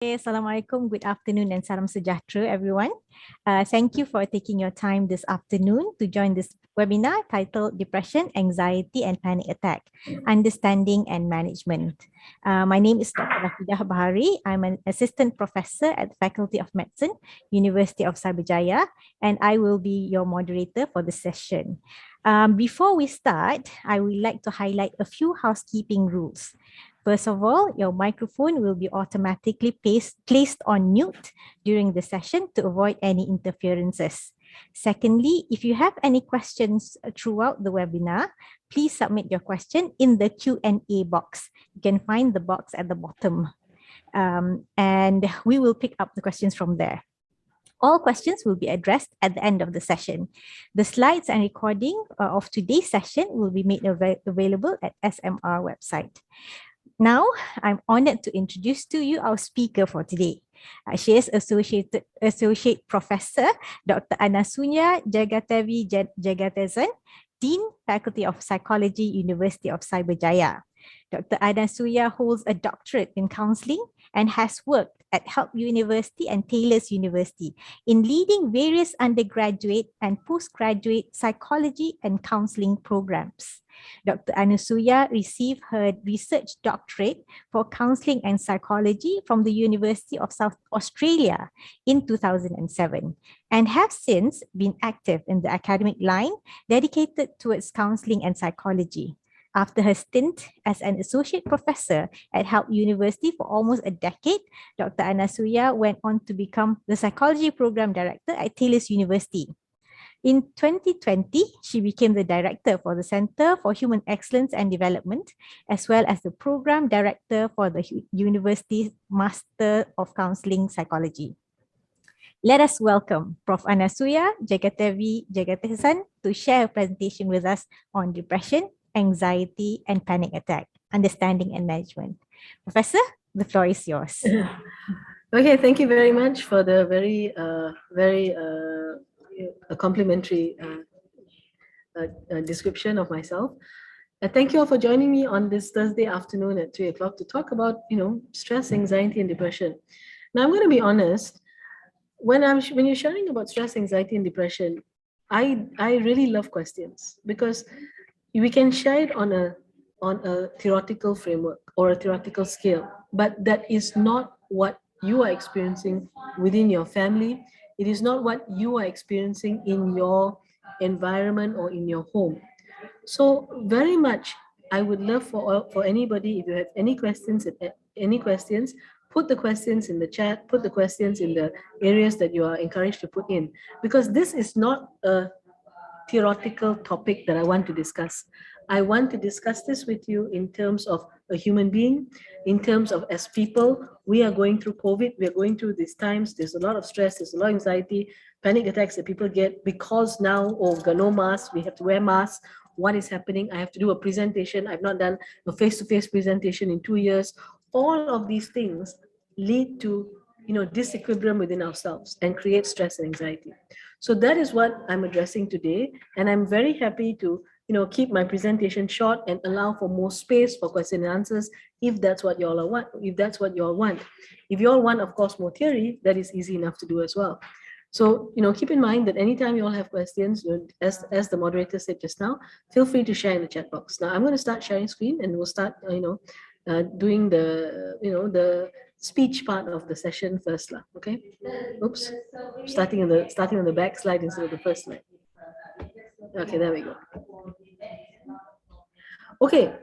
Assalamualaikum, good afternoon and salam sejahtera everyone. Thank you for taking your time this afternoon to join this webinar titled Depression, Anxiety and Panic Attack, Understanding and Management. My name is Dr. Rafidah Bahari. I'm an assistant professor at the Faculty of Medicine, University of Cyberjaya, and I will be your moderator for the session. Before we start, I would like to highlight a few housekeeping rules. First of all, your microphone will be automatically placed on mute during the session to avoid any interferences. Secondly, if you have any questions throughout the webinar, please submit your question in the Q&A box. You can find the box at the bottom, and we will pick up the questions from there. All questions will be addressed at the end of the session. The slides and recording of today's session will be made available at SMR website. Now, I'm honored to introduce to you our speaker for today. She is Associate Professor Dr. Anasuya Jagatesan, Dean, Faculty of Psychology, University of Cyberjaya. Dr. Anasuya holds a doctorate in counseling and has worked at Help University and Taylor's University in leading various undergraduate and postgraduate psychology and counseling programs. Dr. Anasuya received her research doctorate for counseling and psychology from the University of South Australia in 2007 and have since been active in the academic line dedicated towards counseling and psychology. After her stint as an associate professor at Help University for almost a decade, Dr. Anasuya went on to become the psychology program director at Taylor's University. In 2020, she became the director for the Center for Human Excellence and Development, as well as the program director for the University's Master of Counseling Psychology. Let us welcome Prof. Anasuya Jagatesan to share a presentation with us on depression, anxiety, and panic attack, understanding and management. Professor, the floor is yours. Okay, thank you very much for the very complimentary description of myself. Thank you all for joining me on this Thursday afternoon at 3 o'clock to talk about, stress, anxiety, and depression. Now, I'm going to be honest. When you're sharing about stress, anxiety, and depression, I really love questions because we can share it on a theoretical framework or a theoretical scale, but that is not what you are experiencing within your family. It is not what you are experiencing in your environment or in your home. So very much, I would love for anybody, if you have any questions, put the questions in the chat, put the questions in the areas that you are encouraged to put in, because this is not a theoretical topic that I want to discuss. I want to discuss this with you in terms of a human being, in terms of as people. We are going through COVID, we are going through these times, there's a lot of stress, there's a lot of anxiety, panic attacks that people get because now, no masks, we have to wear masks. What is happening? I have to do a presentation. I've not done a face-to-face presentation in 2 years. All of these things lead to disequilibrium within ourselves and create stress and anxiety. So that is what I'm addressing today, and I'm very happy to keep my presentation short and allow for more space for question and answers if that's what you all want. If you all want, of course, more theory, that is easy enough to do as well. So keep in mind that anytime you all have questions, as the moderator said just now, feel free to share in the chat box. Now I'm going to start sharing screen, and we'll start doing the speech part of the session first, okay? Oops, starting on the back slide instead of the first slide. Okay, there we go. Okay,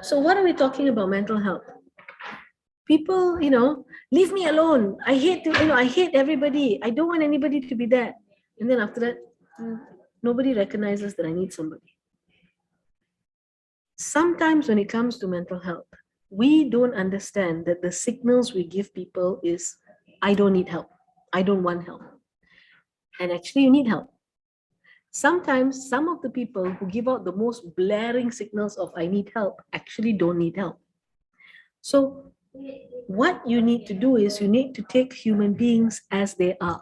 so what are we talking about? Mental health. People, leave me alone. I hate I hate everybody. I don't want anybody to be there. And then after that, nobody recognizes that I need somebody. Sometimes when it comes to mental health, we don't understand that the signals we give people is, I don't need help. I don't want help. And actually you need help. Sometimes some of the people who give out the most blaring signals of I need help actually don't need help. So what you need to do is you need to take human beings as they are.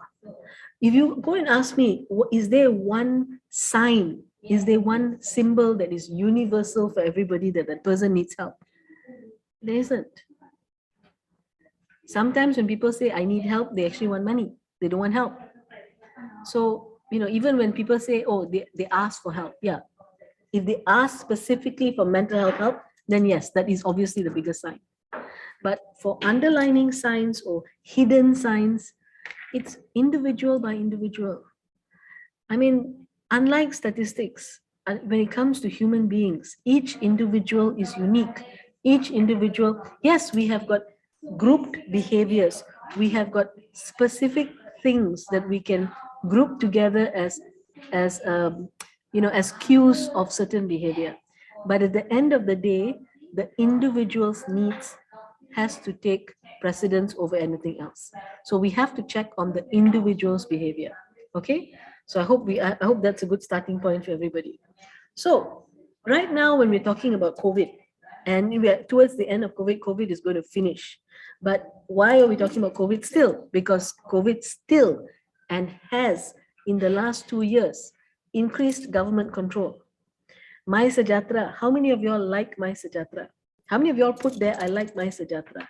If you go and ask me, is there one sign, is there one symbol that is universal for everybody that person needs help? There isn't. Sometimes when people say, I need help, they actually want money. They don't want help. So, even when people say, oh, they ask for help, yeah. If they ask specifically for mental health help, then yes, that is obviously the biggest sign. But for underlining signs or hidden signs, it's individual by individual. I mean, unlike statistics, when it comes to human beings, each individual is unique. Each individual, yes, we have got grouped behaviors. We have got specific things that we can group together as cues of certain behavior. But at the end of the day, the individual's needs has to take precedence over anything else. So we have to check on the individual's behavior. Okay, so I hope that's a good starting point for everybody. So right now, when we're talking about COVID, and we're towards the end of COVID is going to finish. But why are we talking about COVID still? Because COVID still and has in the last 2 years increased government control. My Sajatra, how many of y'all like My Sajatra? How many of y'all put there, I like My Sajatra?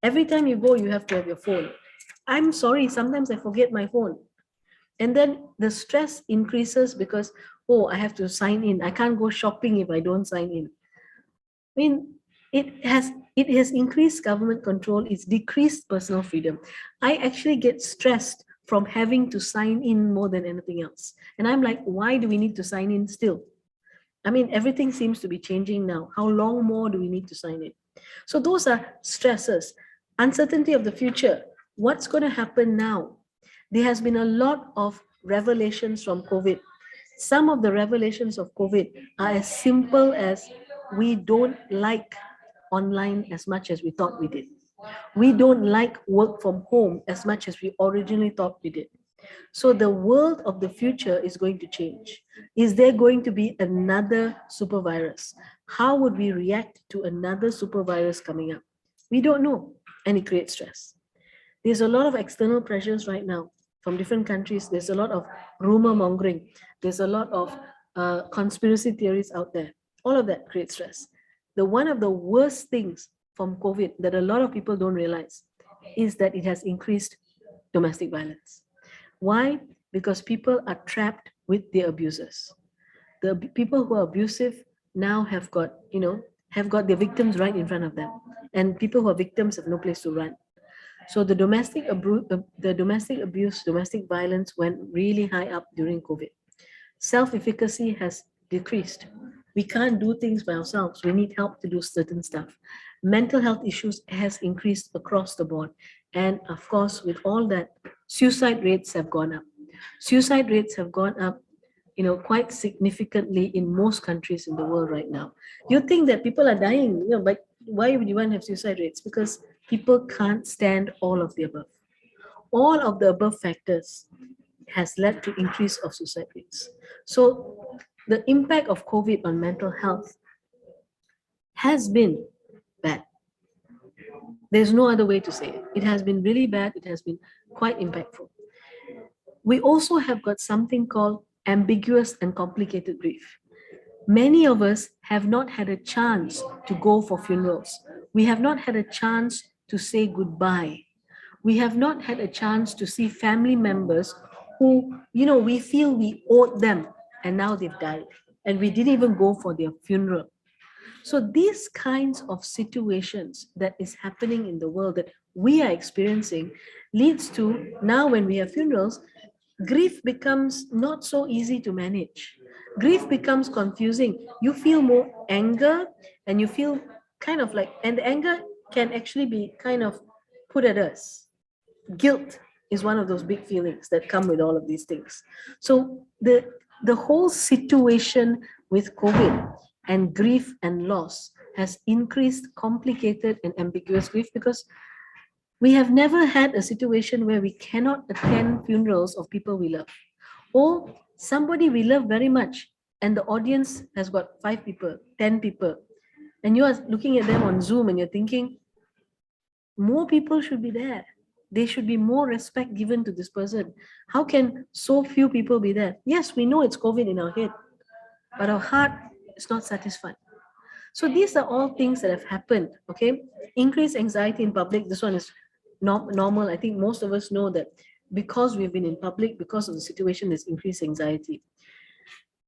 Every time you go, you have to have your phone. I'm sorry, sometimes I forget my phone. And then the stress increases because, oh, I have to sign in. I can't go shopping if I don't sign in. I mean, it has increased government control, it's decreased personal freedom. I actually get stressed from having to sign in more than anything else. And I'm like, why do we need to sign in still? I mean, everything seems to be changing now. How long more do we need to sign in? So those are stresses. Uncertainty of the future. What's going to happen now? There has been a lot of revelations from COVID. Some of the revelations of COVID are as simple as we don't like online as much as we thought we did. We don't like work from home as much as we originally thought we did. So the world of the future is going to change. Is there going to be another super virus? How would we react to another super virus coming up? We don't know, and it creates stress. There's a lot of external pressures right now from different countries. There's a lot of rumor mongering. There's a lot of conspiracy theories out there. All of that creates stress. One of the worst things from COVID that a lot of people don't realize is that it has increased domestic violence. Why? Because people are trapped with their abusers. The people who are abusive now have got their victims right in front of them, and people who are victims have no place to run. So the domestic abuse, domestic violence went really high up during COVID. Self-efficacy has decreased. We can't do things by ourselves. We need help to do certain stuff. Mental health issues has increased across the board. And of course, with all that, suicide rates have gone up. Suicide rates have gone up, quite significantly in most countries in the world right now. You think that people are dying, but why would you want to have suicide rates? Because people can't stand all of the above. All of the above factors has led to increase of suicide rates. So the impact of COVID on mental health has been bad. There's no other way to say it. It has been really bad. It has been quite impactful. We also have got something called ambiguous and complicated grief. Many of us have not had a chance to go for funerals. We have not had a chance to say goodbye. We have not had a chance to see family members who, we feel we owed them and now they've died and we didn't even go for their funeral. So these kinds of situations that is happening in the world that we are experiencing leads to now when we have funerals, grief becomes not so easy to manage. Grief becomes confusing. You feel more anger and you feel kind of like, and the anger can actually be kind of put at us. Guilt is one of those big feelings that come with all of these things. So the whole situation with COVID and grief and loss has increased complicated and ambiguous grief because we have never had a situation where we cannot attend funerals of people we love, or somebody we love very much, and the audience has got 5 people, 10 people, and you are looking at them on Zoom and you're thinking, more people should be there. There should be more respect given to this person. How can so few people be there? Yes, we know it's COVID in our head, but our heart is not satisfied. So these are all things that have happened, okay? Increased anxiety in public. This one is normal. I think most of us know that because we've been in public, because of the situation, there's increased anxiety.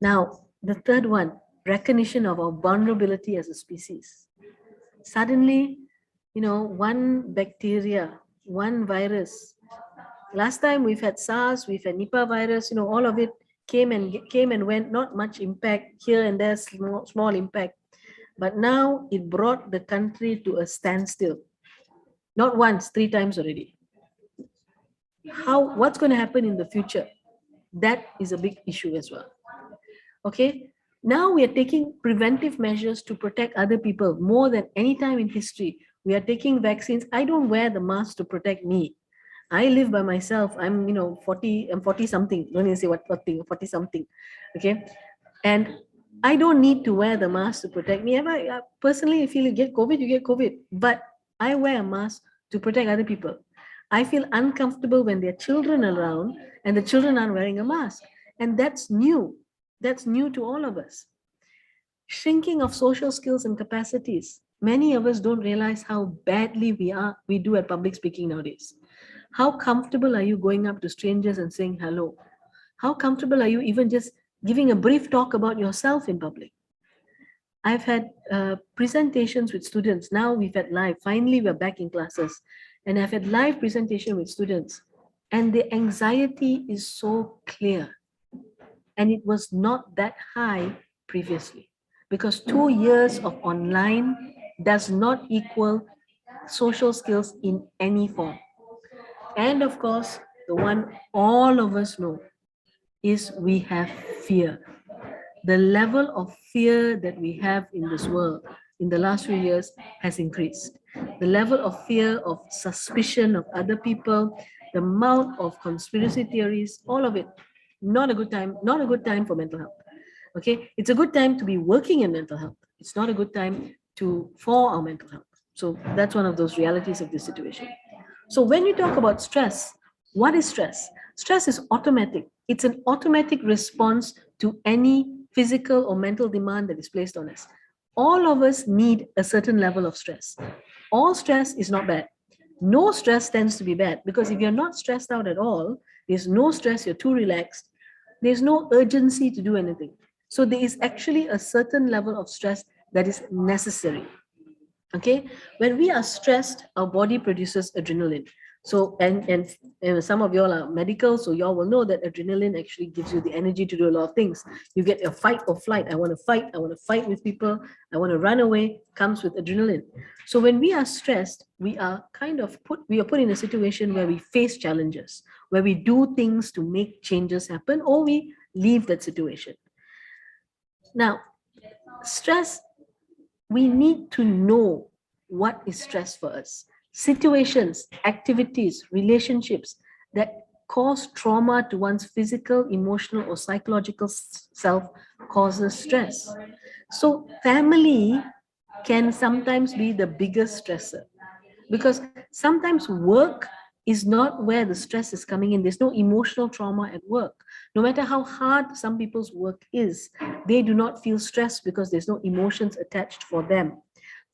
Now, the third one, recognition of our vulnerability as a species. Suddenly, one bacteria, one virus. Last time we've had SARS, we've had Nipah virus, all of it came and went, not much impact here and there, small impact. But now it brought the country to a standstill. Not once, 3 times already. What's going to happen in the future? That is a big issue as well. Okay, now we are taking preventive measures to protect other people more than any time in history. We are taking vaccines. I don't wear the mask to protect me. I live by myself. I'm 40, I'm 40 something. Don't even say what thing, 40 something. Okay, and I don't need to wear the mask to protect me. Personally, if you get COVID, you get COVID. But I wear a mask to protect other people. I feel uncomfortable when there are children around and the children aren't wearing a mask. And that's new. That's new to all of us. Shrinking of social skills and capacities. Many of us don't realize how badly we do at public speaking nowadays. How comfortable are you going up to strangers and saying hello? How comfortable are you even just giving a brief talk about yourself in public? I've had presentations with students. Now we've had live. Finally, we're back in classes. And I've had live presentation with students. And the anxiety is so clear. And it was not that high previously. Because 2 years of online does not equal social skills in any form. And of course, the one all of us know is we have fear. The level of fear that we have in this world in the last few years has increased. The level of fear, of suspicion of other people, the amount of conspiracy theories, all of it, not a good time for mental health. Okay, it's a good time to be working in mental health. It's not a good time for our mental health. So that's one of those realities of this situation. So when you talk about stress, what is stress? Stress is automatic. It's an automatic response to any physical or mental demand that is placed on us. All of us need a certain level of stress. All stress is not bad. No stress tends to be bad, because if you're not stressed out at all, there's no stress, you're too relaxed, there's no urgency to do anything. So there is actually a certain level of stress that is necessary. Okay, when we are stressed, our body produces adrenaline. So and some of y'all are medical, so y'all will know that adrenaline actually gives you the energy to do a lot of things. You get a fight or flight. I want to fight with people, I want to run away, comes with adrenaline. So when we are stressed, we are put in a situation where we face challenges, where we do things to make changes happen, or we leave that situation. Now, stress, we need to know what is stress for us. Situations, activities, relationships that cause trauma to one's physical, emotional, or psychological self causes stress. So family can sometimes be the biggest stressor, because sometimes work is not where the stress is coming in. There's no emotional trauma at work. No matter how hard some people's work is, they do not feel stressed because there's no emotions attached for them.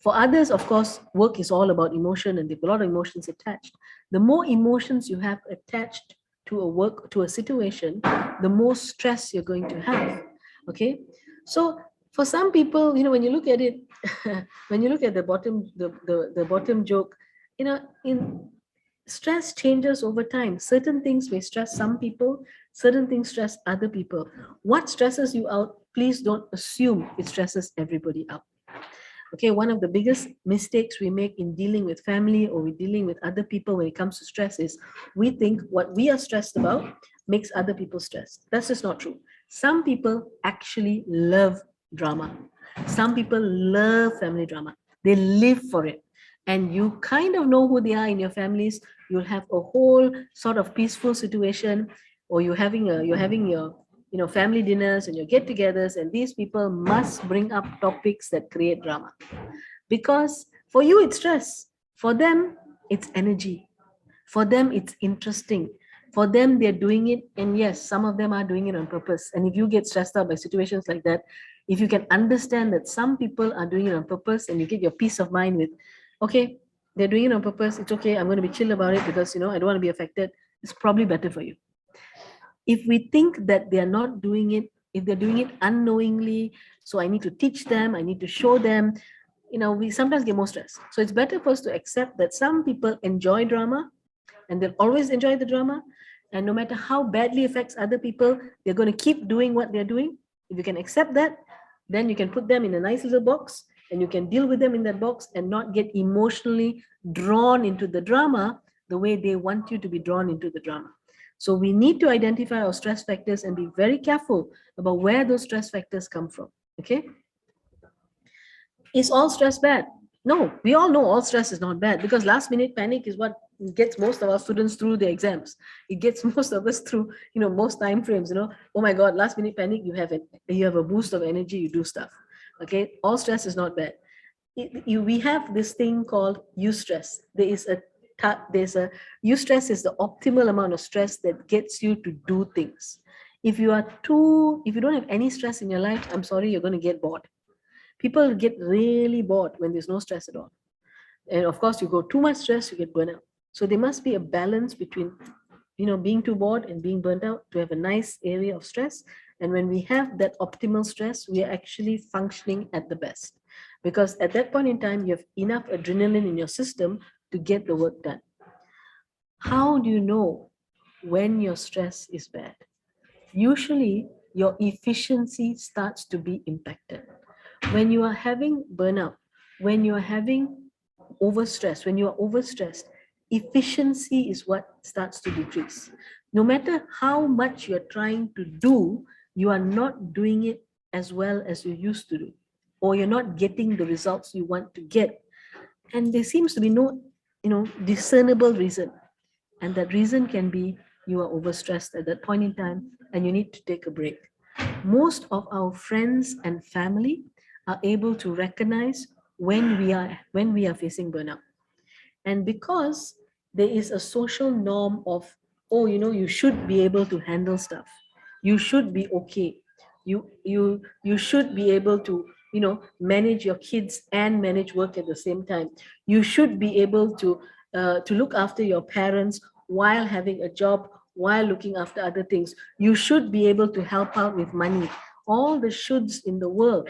For others, of course, work is all about emotion and there's a lot of emotions attached. The more emotions you have attached to a work, to a situation, the more stress you're going to have. Okay? So for some people, when you look at it, when you look at the bottom joke, in stress changes over time. Certain things may stress some people, certain things stress other people. What stresses you out, please don't assume it stresses everybody out. Okay, one of the biggest mistakes we make in dealing with family or with dealing with other people when it comes to stress is we think what we are stressed about makes other people stressed. That's just not true. Some people actually love drama. Some people love family drama. They live for it. And you kind of know who they are in your families. You'll have a whole sort of peaceful situation, or you're having your family dinners and your get-togethers, and these people must bring up topics that create drama. Because for you, it's stress. For them, it's energy. For them, it's interesting. For them, they're doing it. And yes, some of them are doing it on purpose. And if you get stressed out by situations like that, if you can understand that some people are doing it on purpose, and you get your peace of mind with, okay, they're doing it on purpose, it's okay, I'm going to be chill about it because, I don't want to be affected, it's probably better for you. If we think that they're not doing it, if they're doing it unknowingly, so I need to teach them, I need to show them, we sometimes get more stress. So it's better for us to accept that some people enjoy drama and they'll always enjoy the drama. And no matter how badly affects other people, they're going to keep doing what they're doing. If you can accept that, then you can put them in a nice little box and you can deal with them in that box and not get emotionally drawn into the drama the way they want you to be drawn into the drama. So we need to identify our stress factors and be very careful about where those stress factors come from. Okay? Is all stress bad? No, we all know all stress is not bad, because last minute panic is what gets most of our students through the exams. It gets most of us through, most time frames. Oh my God, last minute panic, you have a boost of energy, you do stuff. Okay, all stress is not bad. We have this thing called eustress. Eustress is the optimal amount of stress that gets you to do things. If you don't have any stress in your life, I'm sorry, you're going to get bored. People get really bored when there's no stress at all. And of course, you go too much stress, you get burnt out. So there must be a balance between, being too bored and being burnt out to have a nice area of stress. And when we have that optimal stress, we are actually functioning at the best. Because at that point in time, you have enough adrenaline in your system to get the work done. How do you know when your stress is bad? Usually, your efficiency starts to be impacted. When you are having burnout, when you are having overstress, when you are overstressed, efficiency is what starts to decrease. No matter how much you're trying to do, you are not doing it as well as you used to do, or you're not getting the results you want to get. And there seems to be no, discernible reason. And that reason can be you are overstressed at that point in time and you need to take a break. Most of our friends and family are able to recognize when we are facing burnout. And because there is a social norm of, oh, you should be able to handle stuff, you should be okay, you should be able to manage your kids and manage work at the same time, you should be able to look after your parents while having a job, while looking after other things, you should be able to help out with money, all the shoulds in the world.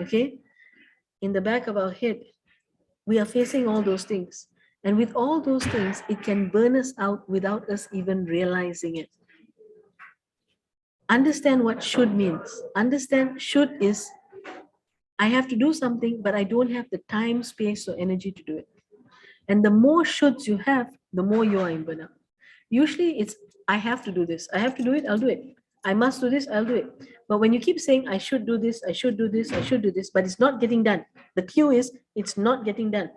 Okay, in the back of our head, we are facing all those things. And with all those things, it can burn us out without us even realizing it. Understand what should means. Understand should is, I have to do something, but I don't have the time, space, or energy to do it. And the more shoulds you have, the more you are in burnout. Usually it's, I have to do this. I have to do it, I'll do it. I must do this, I'll do it. But when you keep saying, I should do this, I should do this, I should do this, but it's not getting done. The cue is, it's not getting done.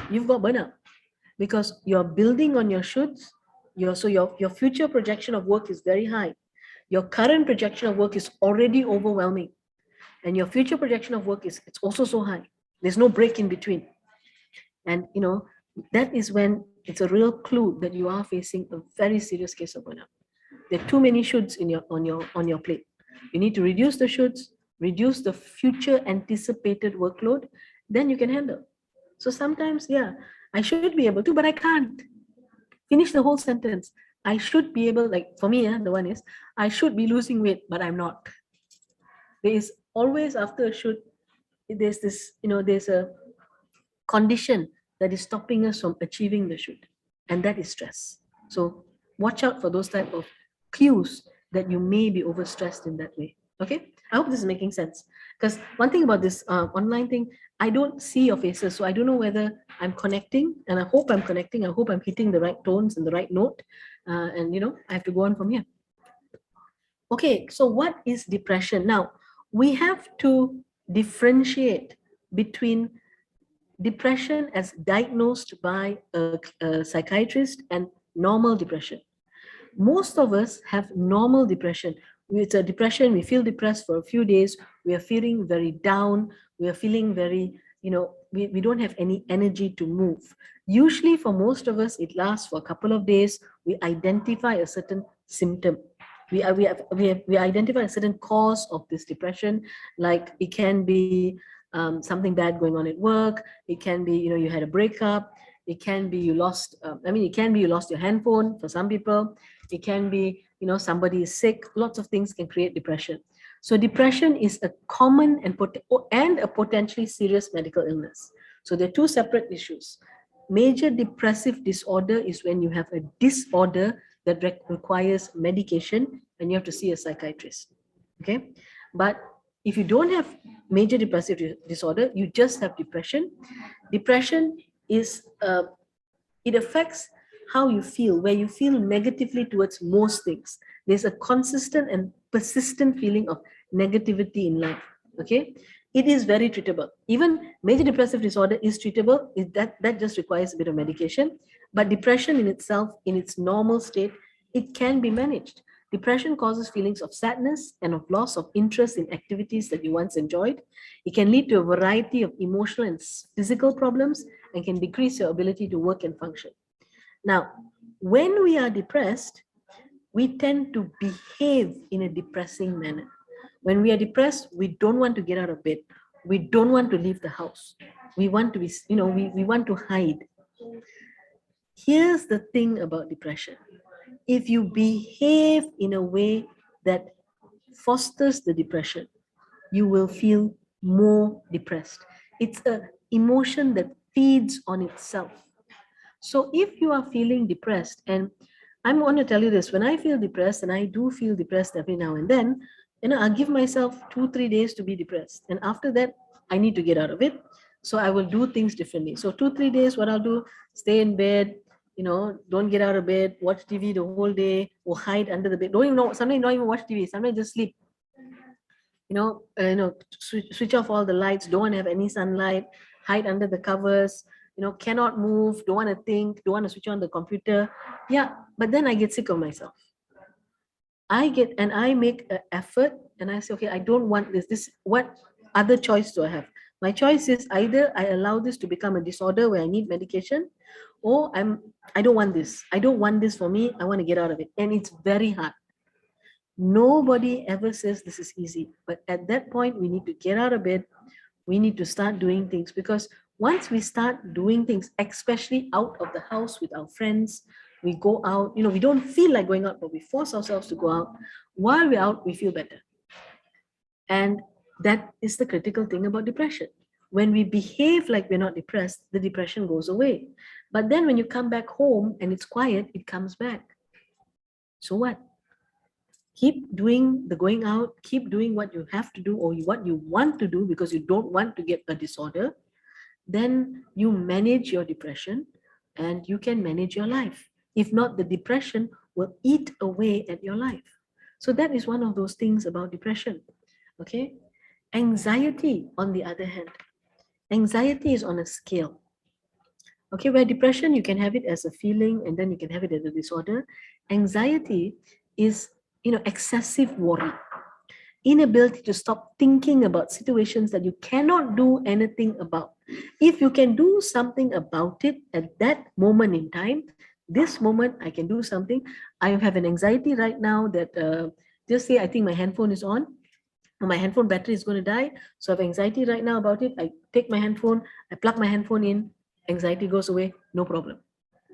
You've got burnout because you're building on your shoulds. Your future projection of work is very high. Your current projection of work is already overwhelming. And your future projection of work it's also so high. There's no break in between. And that is when it's a real clue that you are facing a very serious case of burnout. There are too many shoulds on your plate. You need to reduce the shoulds, reduce the future anticipated workload, then you can handle. So sometimes, yeah, I should be able to, but I can't. Finish the whole sentence. I should be able, like for me, the one is, I should be losing weight, but I'm not. There is always after a should, there's this, there's a condition that is stopping us from achieving the should, and that is stress. So watch out for those type of cues that you may be overstressed in that way. Okay, I hope this is making sense, because one thing about this online thing, I don't see your faces, so I don't know whether I'm connecting, and I hope I'm connecting. I hope I'm hitting the right tones and the right note, and I have to go on from here. Okay, so what is depression? Now, we have to differentiate between depression as diagnosed by a psychiatrist and normal depression. Most of us have normal depression. It's a depression, we feel depressed for a few days, we are feeling very down, we are feeling very, we don't have any energy to move. Usually for most of us, it lasts for a couple of days. We identify a certain symptom. We identify a certain cause of this depression, like it can be something bad going on at work. It can be, you had a breakup. It can be you lost, it can be you lost your handphone for some people. It can be, somebody is sick. Lots of things can create depression. So depression is a common and a potentially serious medical illness. So they're two separate issues. Major depressive disorder is when you have a disorder that requires medication and you have to see a psychiatrist. Okay. But if you don't have major depressive disorder, you just have depression. Depression is, it affects how you feel, where you feel negatively towards most things. There's a consistent and persistent feeling of negativity in life. Okay. It is very treatable. Even major depressive disorder is treatable. That just requires a bit of medication. But depression in itself, in its normal state, it can be managed. Depression causes feelings of sadness and of loss of interest in activities that you once enjoyed. It can lead to a variety of emotional and physical problems and can decrease your ability to work and function. Now, when we are depressed, we tend to behave in a depressing manner. When we are depressed, we don't want to get out of bed. We don't want to leave the house. We want to be, we want to hide. Here's the thing about depression. If you behave in a way that fosters the depression, you will feel more depressed. It's an emotion that feeds on itself. So if you are feeling depressed, and I'm going to tell you this, when I feel depressed, and I do feel depressed every now and then, I'll give myself 2-3 days to be depressed. And after that, I need to get out of it. So I will do things differently. So 2-3 days, what I'll do, stay in bed, don't get out of bed, watch TV the whole day, or hide under the bed. Don't even know, sometimes don't even watch TV, sometimes just sleep. Switch off all the lights, don't want to have any sunlight, hide under the covers, cannot move, don't want to think, don't want to switch on the computer. Yeah, but then I get sick of myself. I make an effort and I say, okay, I don't want this. What other choice do I have? My choice is either I allow this to become a disorder where I need medication, or I don't want this. I don't want this for me. I want to get out of it. And it's very hard. Nobody ever says this is easy. But at that point, we need to get out of bed. We need to start doing things, because once we start doing things, especially out of the house with our friends, we go out, we don't feel like going out, but we force ourselves to go out. While we're out, we feel better. And that is the critical thing about depression. When we behave like we're not depressed, the depression goes away. But then when you come back home and it's quiet, it comes back. So what? Keep doing the going out, keep doing what you have to do or what you want to do because you don't want to get a disorder. Then you manage your depression and you can manage your life. If not, the depression will eat away at your life. So that is one of those things about depression. Okay. Anxiety, on the other hand, anxiety is on a scale. Okay, where depression, you can have it as a feeling and then you can have it as a disorder. Anxiety is, excessive worry, inability to stop thinking about situations that you cannot do anything about. If you can do something about it at that moment in time, this moment I can do something. I have an anxiety right now that just say I think my handphone is on, or my handphone battery is going to die. So I have anxiety right now about it. I take my handphone, I plug my handphone in, anxiety goes away, no problem.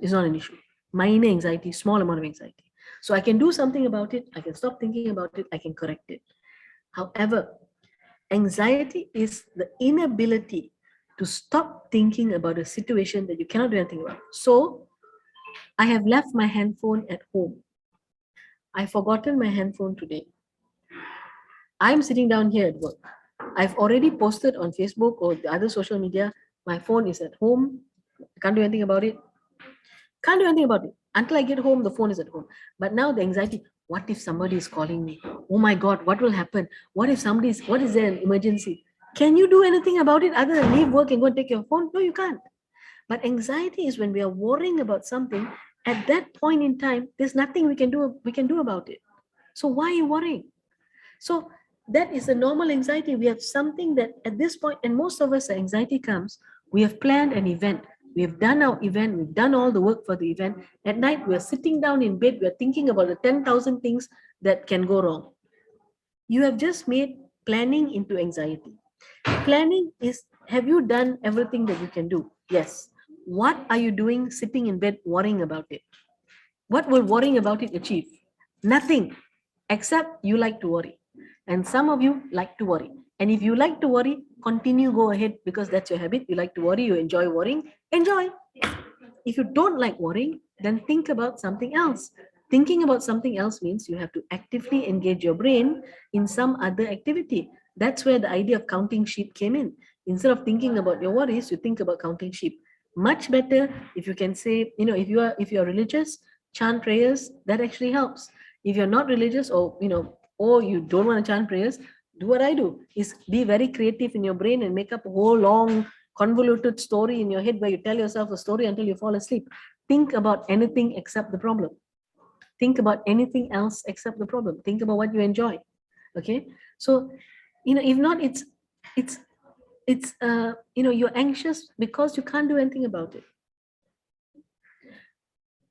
It's not an issue. Minor anxiety, small amount of anxiety. So I can do something about it. I can stop thinking about it. I can correct it. However, anxiety is the inability to stop thinking about a situation that you cannot do anything about. So I have left my handphone at home. I've forgotten my handphone today. I'm sitting down here at work. I've already posted on Facebook or the other social media, my phone is at home. I can't do anything about it. Can't do anything about it. Until I get home, the phone is at home. But now the anxiety, what if somebody is calling me? Oh my God, what will happen? What if what is there an emergency? Can you do anything about it other than leave work and go and take your phone? No, you can't. But anxiety is when we are worrying about something, at that point in time, there's nothing we can do about it. So why are you worrying? So that is a normal anxiety. We have something that at this point, and most of us, the anxiety comes, we have planned an event. We have done our event. We've done all the work for the event. At night, we're sitting down in bed. We're thinking about the 10,000 things that can go wrong. You have just made planning into anxiety. Planning is, have you done everything that you can do? Yes. What are you doing sitting in bed worrying about it? What will worrying about it achieve? Nothing, except you like to worry. And some of you like to worry. And if you like to worry, continue, go ahead, because that's your habit. You like to worry, you enjoy worrying, enjoy. If you don't like worrying, then think about something else. Thinking about something else means you have to actively engage your brain in some other activity. That's where the idea of counting sheep came in. Instead of thinking about your worries, you think about counting sheep. Much better if you can say, if you're religious, chant prayers, that actually helps. If you're not religious, or you don't want to chant prayers, do what I do, is be very creative in your brain and make up a whole long convoluted story in your head where you tell yourself a story until you fall asleep. Think about anything except the problem. Think about anything else except the problem. Think about what you enjoy. Okay. So, if not, it's you're anxious because you can't do anything about it.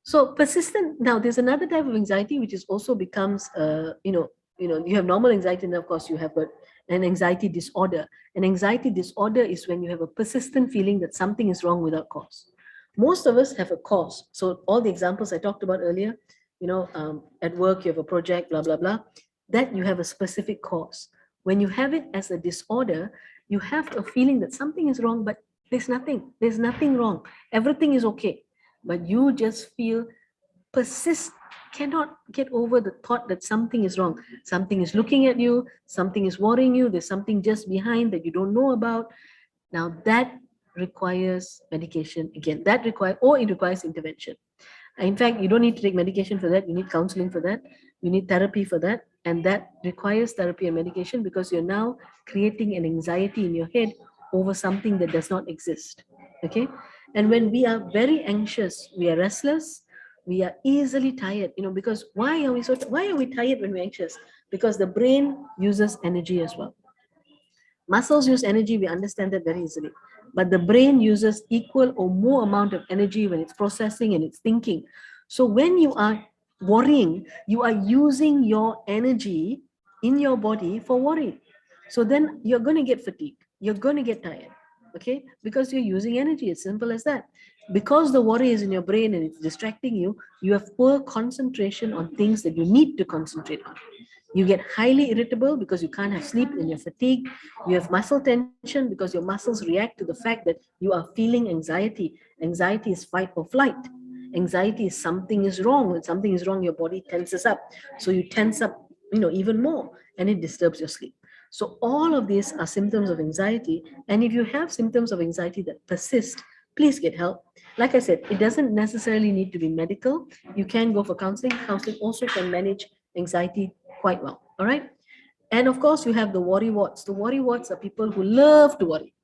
So persistent. Now, there's another type of anxiety which is also becomes, you have normal anxiety, and of course you have an anxiety disorder. An anxiety disorder is when you have a persistent feeling that something is wrong without cause. Most of us have a cause. So all the examples I talked about earlier, at work you have a project, blah blah blah, that you have a specific cause. When you have it as a disorder, you have a feeling that something is wrong, but there's nothing wrong. Everything is okay, but you just feel cannot get over the thought that something is wrong. Something is looking at you, something is worrying you, there's something just behind that you don't know about. Now that requires medication again. It requires intervention. In fact, you don't need to take medication for that. You need counseling for that. You need therapy for that. And that requires therapy and medication because you're now creating an anxiety in your head over something that does not exist. Okay. And when we are very anxious, we are restless, we are easily tired, because why are we tired when we're anxious? Because the brain uses energy as well. Muscles use energy, we understand that very easily. But the brain uses equal or more amount of energy when it's processing and it's thinking. So when you are worrying, you are using your energy in your body for worry. So then you're going to get fatigued. You're going to get tired. Okay? Because you're using energy. It's simple as that. Because the worry is in your brain and it's distracting you, you have poor concentration on things that you need to concentrate on. You get highly irritable because you can't have sleep and you're fatigued. You have muscle tension because your muscles react to the fact that you are feeling anxiety. Anxiety is fight or flight. Anxiety is something is wrong. When something is wrong, your body tenses up. So you tense up, even more, and it disturbs your sleep. So all of these are symptoms of anxiety. And if you have symptoms of anxiety that persist, please get help. Like I said, it doesn't necessarily need to be medical. You can go for counseling. Counseling also can manage anxiety quite well. All right. And of course, you have the worry warts. The worry warts are people who love to worry.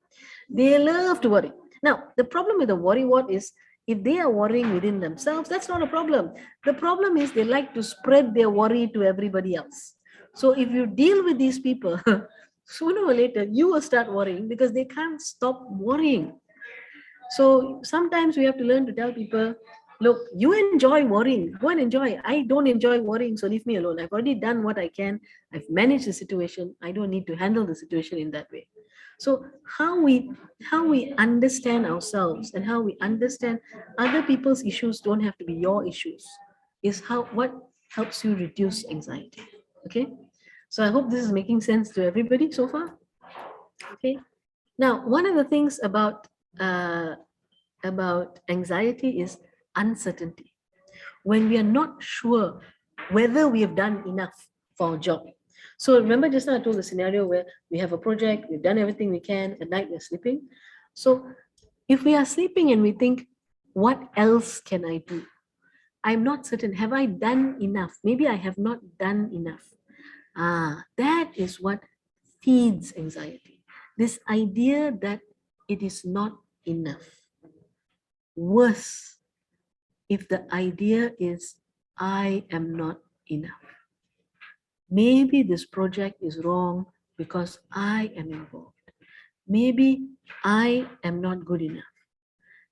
They love to worry. Now, the problem with the worry wart is if they are worrying within themselves, that's not a problem. The problem is they like to spread their worry to everybody else. So if you deal with these people, sooner or later, you will start worrying because they can't stop worrying. So sometimes we have to learn to tell people, look, you enjoy worrying. Go and enjoy. I don't enjoy worrying, so leave me alone. I've already done what I can. I've managed the situation. I don't need to handle the situation in that way. So how we understand ourselves and how we understand other people's issues don't have to be your issues. Is what helps you reduce anxiety. Okay. So I hope this is making sense to everybody so far. Okay. Now, one of the things uh, about anxiety is uncertainty. When we are not sure whether we have done enough for our job. So remember just now I told the scenario where we have a project, we've done everything we can, at night we're sleeping. So if we are sleeping and we think, what else can I do? I'm not certain. Have I done enough? Maybe I have not done enough. That is what feeds anxiety. This idea that it is not enough. Worse, if the idea is, I am not enough. Maybe this project is wrong because I am involved. Maybe I am not good enough.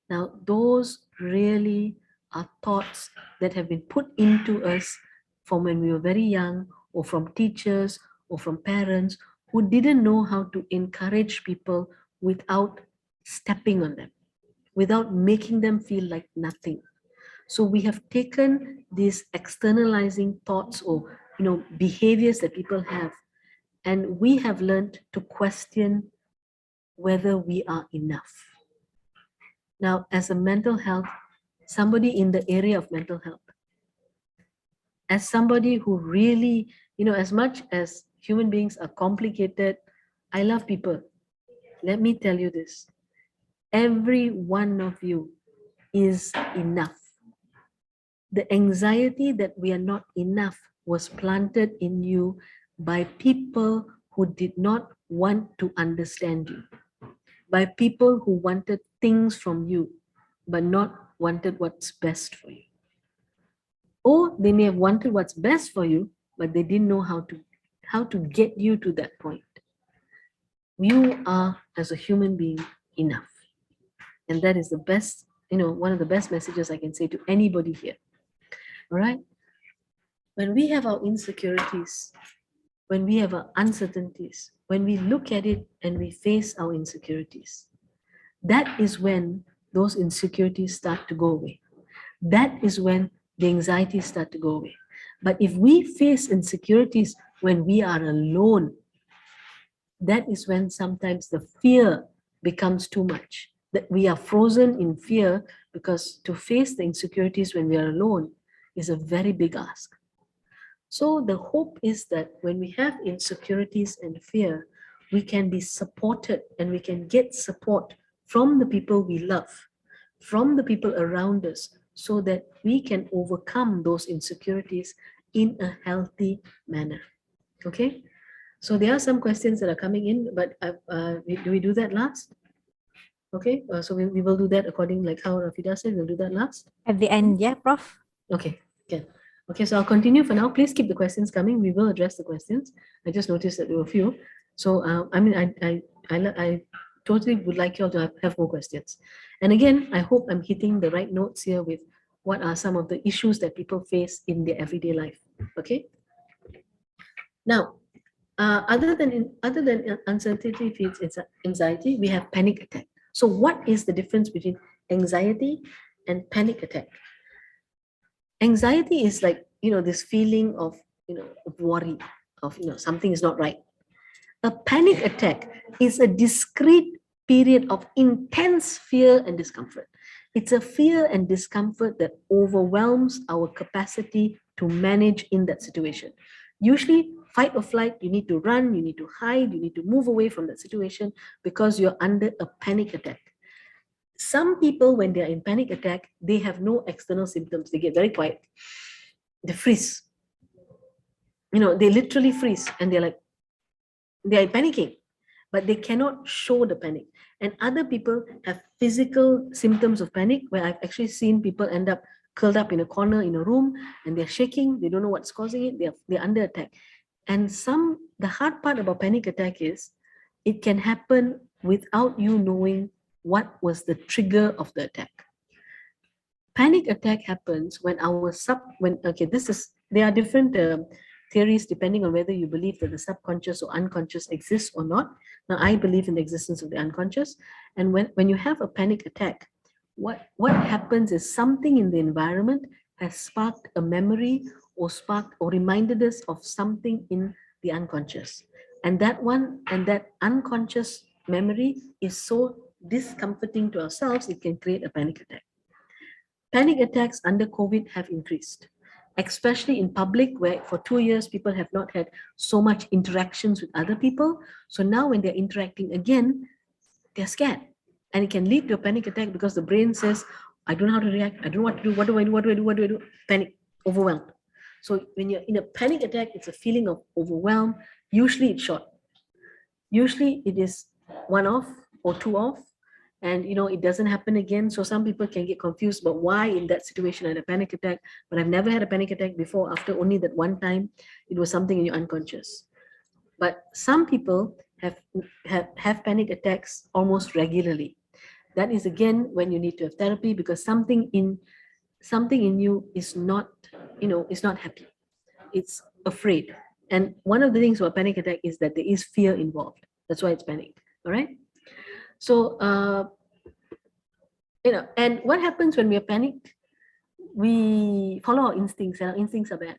Now, those really are thoughts that have been put into us from when we were very young, or from teachers, or from parents who didn't know how to encourage people without stepping on them, without making them feel like nothing. So we have taken these externalizing thoughts or behaviors that people have, and we have learned to question whether we are enough. Now, as a mental health, somebody in the area of mental health, as somebody who really, as much as human beings are complicated, I love people. Let me tell you this: every one of you is enough. The anxiety that we are not enough was planted in you by people who did not want to understand you, by people who wanted things from you, but not wanted what's best for you. Or they may have wanted what's best for you, but they didn't know how to get you to that point. You are, as a human being, enough. And that is the best, one of the best messages I can say to anybody here. All right? When we have our insecurities, when we have our uncertainties, when we look at it and we face our insecurities, that is when those insecurities start to go away. That is when the anxieties start to go away. But if we face insecurities when we are alone, that is when sometimes the fear becomes too much. That we are frozen in fear, because to face the insecurities when we are alone is a very big ask. So the hope is that when we have insecurities and fear, we can be supported and we can get support from the people we love, from the people around us, so that we can overcome those insecurities in a healthy manner. Okay? So there are some questions that are coming in, but do we do that last? Okay, so we will do that according like how Rafida said, we'll do that last. At the end, yeah, Prof? Okay, good. Okay, so I'll continue for now. Please keep the questions coming. We will address the questions. I just noticed that there were a few. So, I totally would like you all to have more questions. And again, I hope I'm hitting the right notes here with what are some of the issues that people face in their everyday life. Okay. Now, other than uncertainty feeds anxiety, we have panic attack. So, what is the difference between anxiety and panic attack? Anxiety is like, this feeling of, of worry, of, something is not right. A panic attack is a discrete period of intense fear and discomfort. It's a fear and discomfort that overwhelms our capacity to manage in that situation. Usually, fight or flight, you need to run, you need to hide, you need to move away from that situation because you're under a panic attack. Some people, when they're in panic attack, they have no external symptoms. They get very quiet. They freeze. They literally freeze and they're panicking, but they cannot show the panic. And other people have physical symptoms of panic, where I've actually seen people end up curled up in a corner in a room and they're shaking. They don't know what's causing it. They're under attack. And the hard part about panic attack is it can happen without you knowing what was the trigger of the attack. Panic attack happens when there are different theories depending on whether you believe that the subconscious or unconscious exists or not. Now, I believe in the existence of the unconscious. And when you have a panic attack, what happens is something in the environment has sparked a memory or reminded us of something in the unconscious. And that unconscious memory is so discomforting to ourselves, it can create a panic attack. Panic attacks under COVID have increased, especially in public, where for 2 years people have not had so much interactions with other people. So now when they're interacting again, they're scared. And it can lead to a panic attack because the brain says, I don't know how to react. I don't know what to do. What do I do? What do I do? What do I do? Panic, overwhelmed. So when you're in a panic attack, it's a feeling of overwhelm. Usually it's short. Usually it is one off or two off, and it doesn't happen again. So some people can get confused about why in that situation I had a panic attack, but I've never had a panic attack before. After only that one time, it was something in your unconscious. But some people have panic attacks almost regularly. That is again when you need to have therapy, because something in you is not happy. It's afraid. And one of the things about panic attack is that there is fear involved. That's why it's panic. All right. So And what happens when we are panicked? We follow our instincts, and our instincts are bad.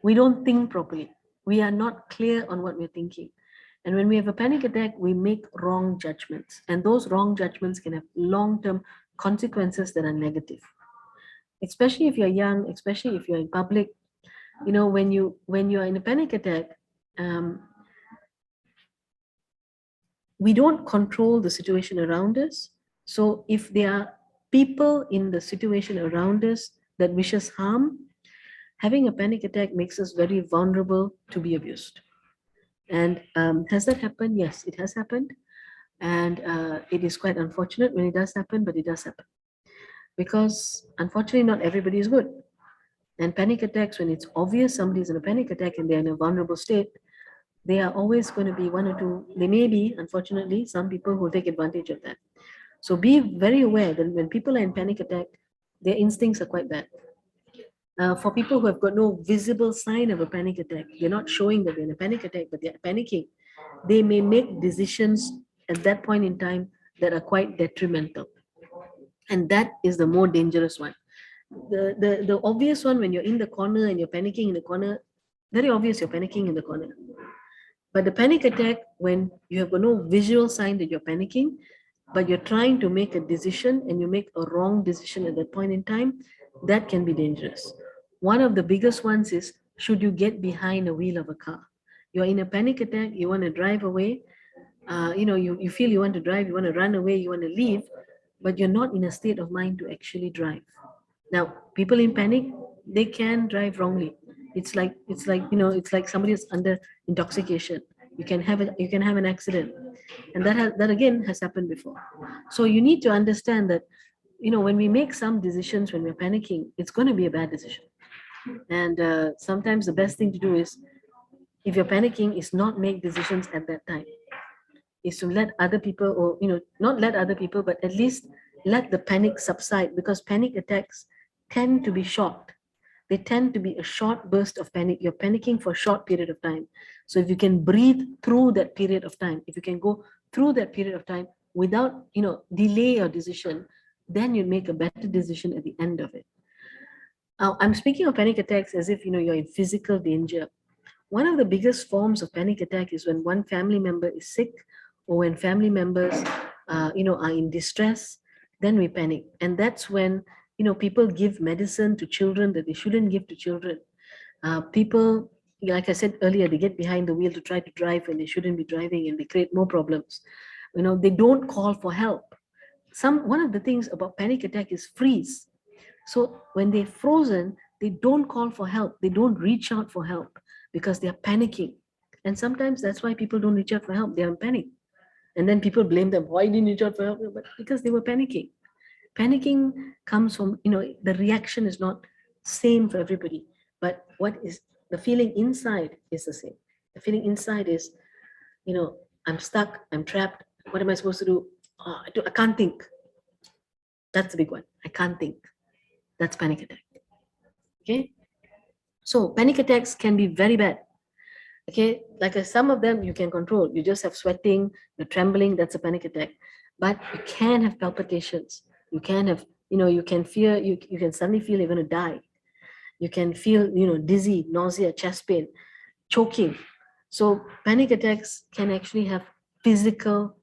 We don't think properly. We are not clear on what we're thinking. And when we have a panic attack, we make wrong judgments. And those wrong judgments can have long-term consequences that are negative. Especially if you're young, especially if you're in public. When you're in a panic attack, um, we don't control the situation around us. So if there are people in the situation around us that wish us harm, having a panic attack makes us very vulnerable to be abused. And has that happened? Yes, it has happened. And it is quite unfortunate when it does happen, but it does happen. Because unfortunately, not everybody is good. And panic attacks, when it's obvious somebody's in a panic attack and they're in a vulnerable state, they are always going to be one or two, they may be, unfortunately, some people who take advantage of that. So be very aware that when people are in panic attack, their instincts are quite bad. For people who have got no visible sign of a panic attack, they're not showing that they're in a panic attack, but they're panicking. They may make decisions at that point in time that are quite detrimental. And that is the more dangerous one. The obvious one, when you're in the corner and you're panicking in the corner, very obvious you're panicking in the corner. But the panic attack, when you have got no visual sign that you're panicking, but you're trying to make a decision and you make a wrong decision at that point in time, that can be dangerous. One of the biggest ones is, should you get behind a wheel of a car? You're in a panic attack, you want to drive away, you feel you want to drive, you want to run away, you want to leave, but you're not in a state of mind to actually drive. Now, people in panic, they can drive wrongly. It's like somebody is under intoxication. You can have an accident, and that again has happened before. So you need to understand that when we make some decisions when we're panicking, it's going to be a bad decision. And sometimes the best thing to do is, if you're panicking, is not make decisions at that time. Is to let other people, or not let other people, but at least let the panic subside, because panic attacks tend to be short. They tend to be a short burst of panic. You're panicking for a short period of time. So if you can breathe through that period of time, if you can go through that period of time without delay your decision, then you make a better decision at the end of it. I'm speaking of panic attacks as if you're in physical danger. One of the biggest forms of panic attack is when one family member is sick, or when family members, are in distress. Then we panic, and that's when people give medicine to children that they shouldn't give to children. People, like I said earlier, they get behind the wheel to try to drive when they shouldn't be driving, and they create more problems. They don't call for help. One of the things about panic attack is freeze. So when they're frozen, they don't call for help. They don't reach out for help because they're panicking. And sometimes that's why people don't reach out for help. They're in panic. And then people blame them. Why didn't you reach out for help? But because they were panicking. Panicking comes from, the reaction is not same for everybody. But what is the feeling inside is the same. The feeling inside is, I'm stuck, I'm trapped. What am I supposed to do? Oh, I can't think. That's the big one. I can't think. That's panic attack. Okay. So panic attacks can be very bad. Okay, like some of them you can control. You just have sweating, you're trembling, that's a panic attack. But you can have palpitations. You can have, you can fear, you can suddenly feel you're going to die. You can feel, dizzy, nausea, chest pain, choking. So panic attacks can actually have physical,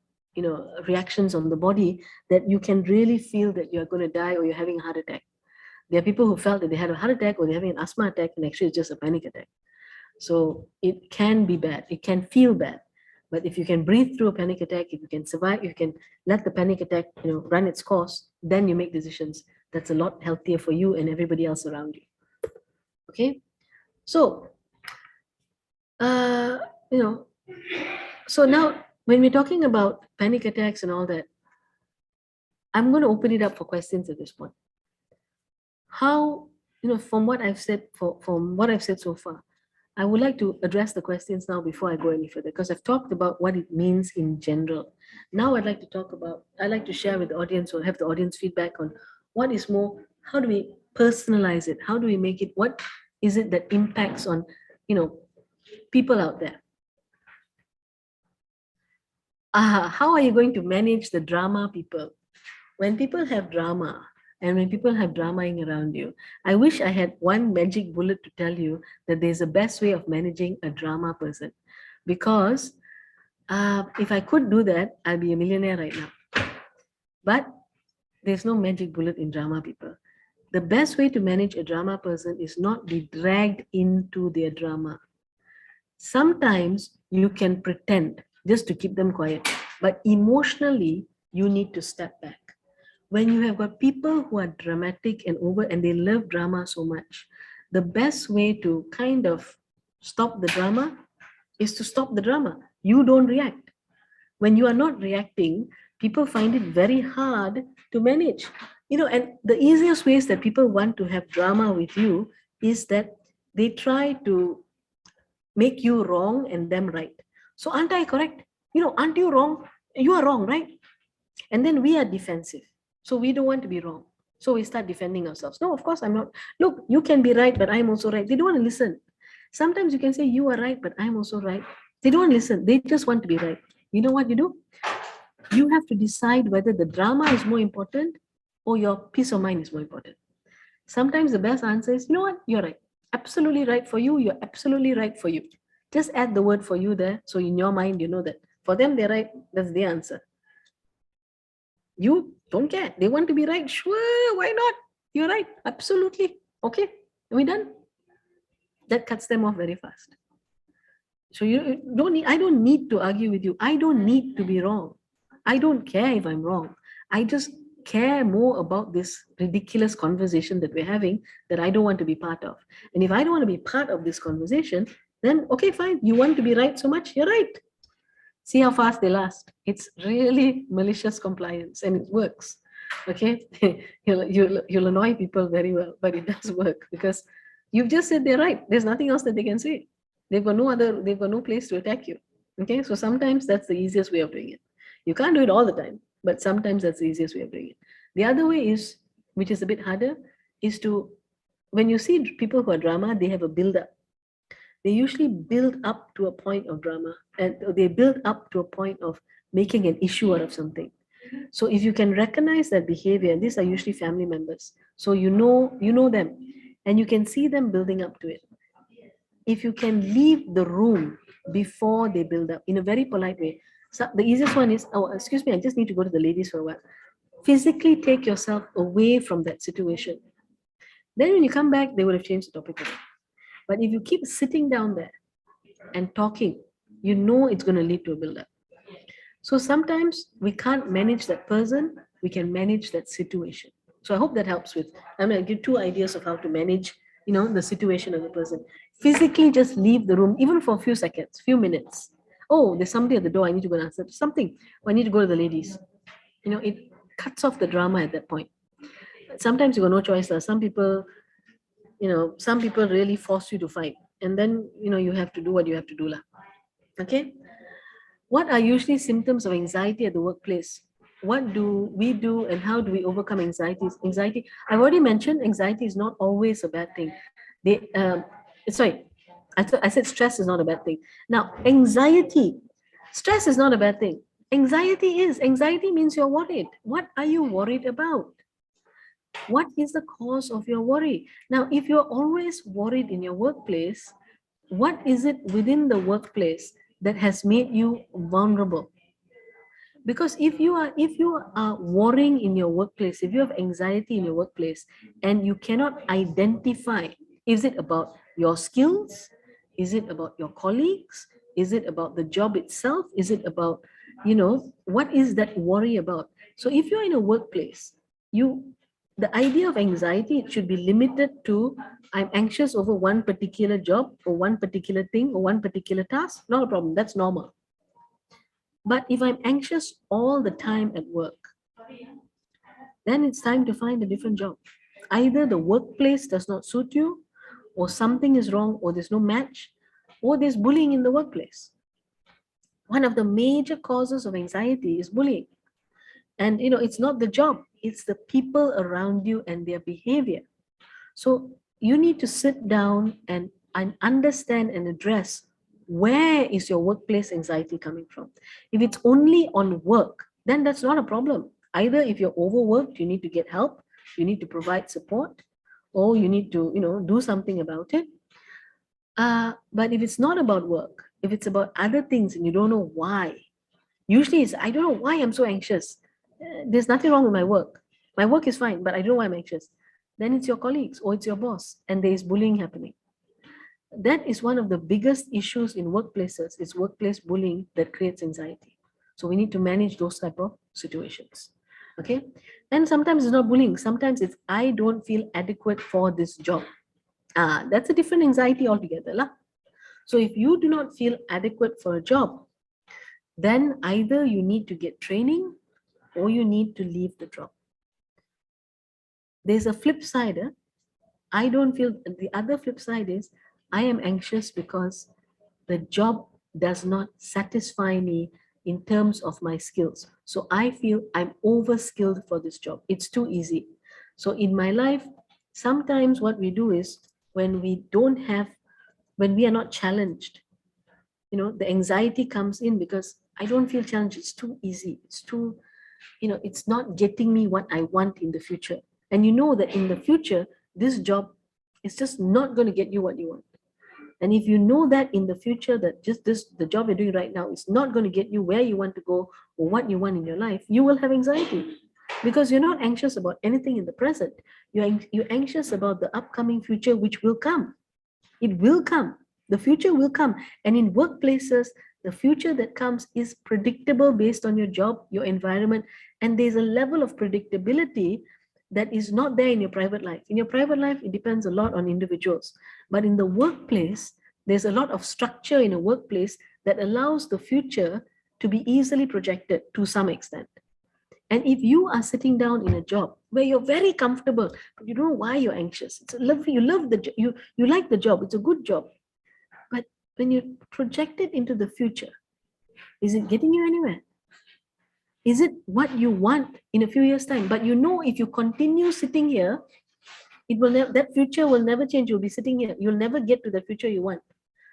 reactions on the body that you can really feel that you're going to die or you're having a heart attack. There are people who felt that they had a heart attack or they're having an asthma attack, and actually it's just a panic attack. So it can be bad. It can feel bad. But if you can breathe through a panic attack, if you can survive, if you can let the panic attack, run its course, then you make decisions that's a lot healthier for you and everybody else around you. Okay? So, uh, you know, so now when we're talking about panic attacks and all that, I'm going to open it up for questions at this point. How, from what I've said, from what I've said so far, I would like to address the questions now before I go any further, because I've talked about what it means in general. Now I'd like to share with the audience, or have the audience feedback on what is more, how do we personalize it? How do we make it, what is it that impacts on, people out there? How are you going to manage the drama people? When people have drama, and when people have dramaing around you, I wish I had one magic bullet to tell you that there's a best way of managing a drama person. Because if I could do that, I'd be a millionaire right now. But there's no magic bullet in drama, people. The best way to manage a drama person is not be dragged into their drama. Sometimes you can pretend just to keep them quiet, but emotionally, you need to step back. When you have got people who are dramatic and over and they love drama so much, the best way to kind of stop the drama is to stop the drama. You don't react. When you are not reacting, people find it very hard to manage. And the easiest ways that people want to have drama with you is that they try to make you wrong and them right. So aren't I correct? Aren't you wrong? You are wrong, right? And then we are defensive. So we don't want to be wrong. So we start defending ourselves. No, of course I'm not. Look, you can be right, but I'm also right. They don't want to listen. Sometimes you can say you are right, but I'm also right. They don't want to listen. They just want to be right. You know what you do? You have to decide whether the drama is more important or your peace of mind is more important. Sometimes the best answer is, you know what? You're right. Absolutely right for you. You're absolutely right for you. Just add the word for you there. So in your mind, you know that for them, they're right. That's the answer. You don't care. They want to be right. Sure, why not? You're right. Absolutely. Okay. Are we done? That cuts them off very fast. So you don't need, I don't need to argue with you. I don't need to be wrong. I don't care if I'm wrong. I just care more about this ridiculous conversation that we're having that I don't want to be part of. And if I don't want to be part of this conversation, then okay, fine. You want to be right so much, you're right. See how fast they last. It's really malicious compliance and it works. Okay, you'll annoy people very well, but it does work because you've just said they're right. There's nothing else that they can say. They've got no place to attack you. Okay, so sometimes that's the easiest way of doing it. You can't do it all the time, but sometimes that's the easiest way of doing it. The other way is, which is a bit harder, is to, when you see people who are drama, they have a build-up. They usually build up to a point of drama and they build up to a point of making an issue out of something. So if you can recognize that behavior, and these are usually family members, so you know them and you can see them building up to it. If you can leave the room before they build up in a very polite way. So the easiest one is, oh, excuse me, I just need to go to the ladies for a while. Physically take yourself away from that situation. Then when you come back, they would have changed the topic. But if you keep sitting down there and talking, you know it's going to lead to a build-up. So sometimes we can't manage that person, we can manage that situation. So I hope that helps with, I'm going to give 2 ideas of how to manage, the situation of the person. Physically just leave the room, even for a few seconds, few minutes. Oh, there's somebody at the door, I need to go and answer something. Or I need to go to the ladies. It cuts off the drama at that point. Sometimes you got no choice. Some people really force you to fight. And then, you have to do what you have to do. Okay? What are usually symptoms of anxiety at the workplace? What do we do and how do we overcome anxiety? I've already mentioned anxiety is not always a bad thing. I said stress is not a bad thing. Now, stress is not a bad thing. Anxiety means you're worried. What are you worried about? What is the cause of your worry? Now, if you're always worried in your workplace, what is it within the workplace that has made you vulnerable? Because if you are worrying in your workplace, if you have anxiety in your workplace and you cannot identify, is it about your skills? Is it about your colleagues? Is it about the job itself? Is it about, what is that worry about? So if you're in a workplace, the idea of anxiety, it should be limited to, I'm anxious over one particular job or one particular thing or one particular task. Not a problem. That's normal. But if I'm anxious all the time at work, then it's time to find a different job. Either the workplace does not suit you, or something is wrong, or there's no match, or there's bullying in the workplace. One of the major causes of anxiety is bullying. And, it's not the job, it's the people around you and their behavior. So you need to sit down and understand and address, where is your workplace anxiety coming from? If it's only on work, then that's not a problem. Either if you're overworked, you need to get help, you need to provide support, or you need to, do something about it. But if it's not about work, if it's about other things and you don't know why, usually it's, I don't know why I'm so anxious. There's nothing wrong with my work. My work is fine, but I don't know why I'm anxious. Then it's your colleagues or it's your boss, and there is bullying happening. That is one of the biggest issues in workplaces, is workplace bullying that creates anxiety. So we need to manage those type of situations. Okay. And sometimes it's not bullying. Sometimes it's, I don't feel adequate for this job. That's a different anxiety altogether. Lah. So if you do not feel adequate for a job, then either you need to get training or you need to leave the job. There's a flip side. I don't feel, the other flip side is, I am anxious because the job does not satisfy me in terms of my skills. So I feel I'm over-skilled for this job. It's too easy. So in my life, sometimes what we do is, when we are not challenged, the anxiety comes in because I don't feel challenged. It's too easy. It's too, it's not getting me what I want in the future. And you know that in the future, this job is just not going to get you what you want. And if you know that in the future, that just the job you're doing right now is not going to get you where you want to go or what you want in your life, you will have anxiety, because you're not anxious about anything in the present. You're anxious about the upcoming future, which will come. It will come. The future will come. And in workplaces, the future that comes is predictable based on your job, your environment, and there's a level of predictability that is not there in your private life. In your private life, it depends a lot on individuals. But in the workplace, there's a lot of structure in a workplace that allows the future to be easily projected to some extent. And if you are sitting down in a job where you're very comfortable, but you don't know why you're anxious, it's lovely, you love you like the job, it's a good job. But when you project it into the future, is it getting you anywhere? Is it what you want in a few years' time? But if you continue sitting here, that future will never change. You'll be sitting here. You'll never get to the future you want,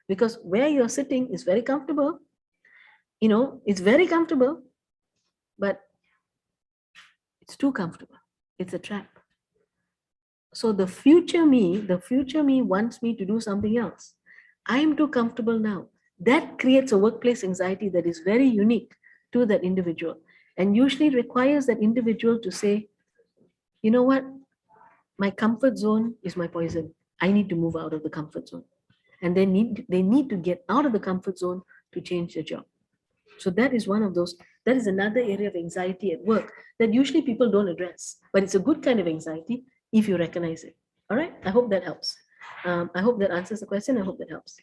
because where you're sitting is very comfortable. It's very comfortable, but it's too comfortable. It's a trap. So the future me wants me to do something else. I'm too comfortable now. That creates a workplace anxiety that is very unique to that individual, and usually requires that individual to say, you know what, my comfort zone is my poison. I need to move out of the comfort zone. And they need to get out of the comfort zone to change their job. So that is another area of anxiety at work that usually people don't address, but it's a good kind of anxiety if you recognize it. All right, I hope that helps. I hope that answers the question. I hope that helps.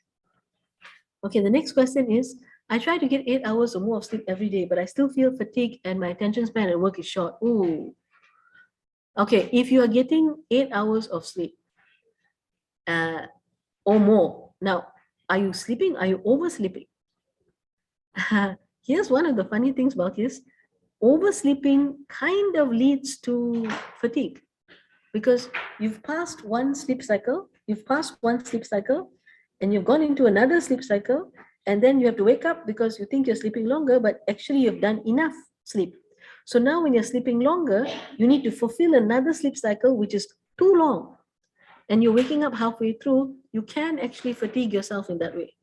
Okay, the next question is, I try to get 8 hours or more of sleep every day, but I still feel fatigued and my attention span at work is short. Ooh. Okay, if you are getting 8 hours of sleep or more, now, are you sleeping? Are you oversleeping? Here's one of the funny things about this. Oversleeping kind of leads to fatigue, because you've passed one sleep cycle, and you've gone into another sleep cycle, and then you have to wake up because you think you're sleeping longer, but actually you've done enough sleep. So now when you're sleeping longer, you need to fulfill another sleep cycle, which is too long. And you're waking up halfway through, you can actually fatigue yourself in that way.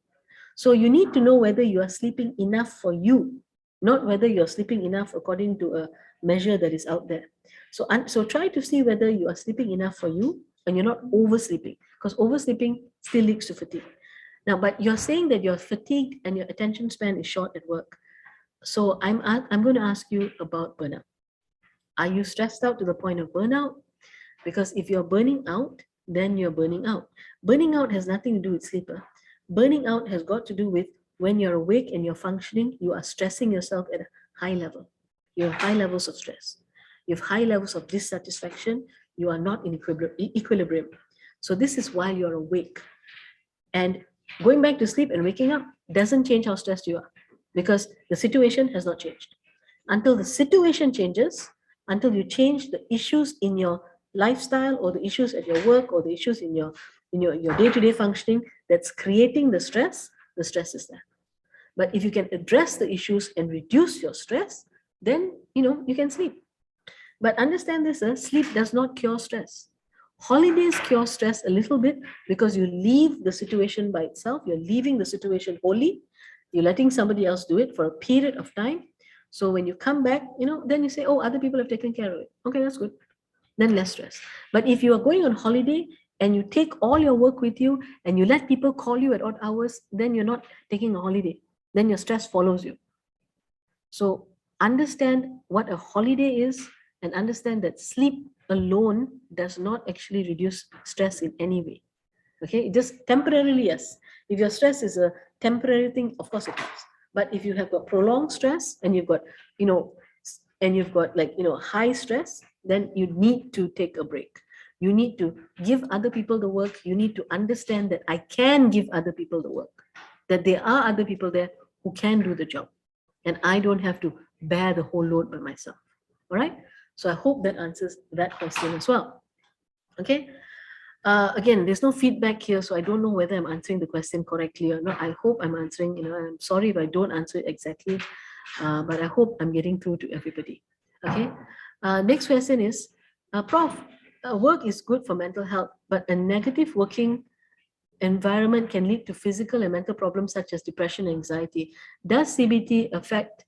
So you need to know whether you are sleeping enough for you, not whether you're sleeping enough according to a measure that is out there. So try to see whether you are sleeping enough for you and you're not oversleeping, because oversleeping still leads to fatigue. Now, but you're saying that you're fatigued and your attention span is short at work. So I'm going to ask you about burnout. Are you stressed out to the point of burnout? Because if you're burning out, then you're burning out. Burning out has nothing to do with sleeper. Burning out has got to do with when you're awake and you're functioning, you are stressing yourself at a high level. You have high levels of stress. You have high levels of dissatisfaction. You are not in equilibrium. So this is while you're awake. And going back to sleep and waking up doesn't change how stressed you are, because the situation has not changed. Until the situation changes, until you change the issues in your lifestyle or the issues at your work or the issues in your day-to-day functioning that's creating the stress is there. But if you can address the issues and reduce your stress, then you can sleep. But understand this, sleep does not cure stress. Holidays cure stress a little bit because you leave the situation by itself. You're leaving the situation wholly. You're letting somebody else do it for a period of time. So when you come back, then you say, oh, other people have taken care of it. Okay, that's good. Then less stress. But if you are going on holiday and you take all your work with you and you let people call you at odd hours, then you're not taking a holiday. Then your stress follows you. So understand what a holiday is and understand that sleep alone does not actually reduce stress in any way. Okay, just temporarily, yes. If your stress is a temporary thing, of course it helps. But if you have got prolonged stress and you've got, high stress, then you need to take a break. You need to give other people the work. You need to understand that I can give other people the work, that there are other people there who can do the job, and I don't have to bear the whole load by myself. All right. So I hope that answers that question as well. Okay. Again, there's no feedback here, so I don't know whether I'm answering the question correctly or not. I hope I'm answering. I'm sorry if I don't answer it exactly, but I hope I'm getting through to everybody. Okay. Next question is, Prof, work is good for mental health, but a negative working environment can lead to physical and mental problems such as depression and anxiety. Does CBT affect?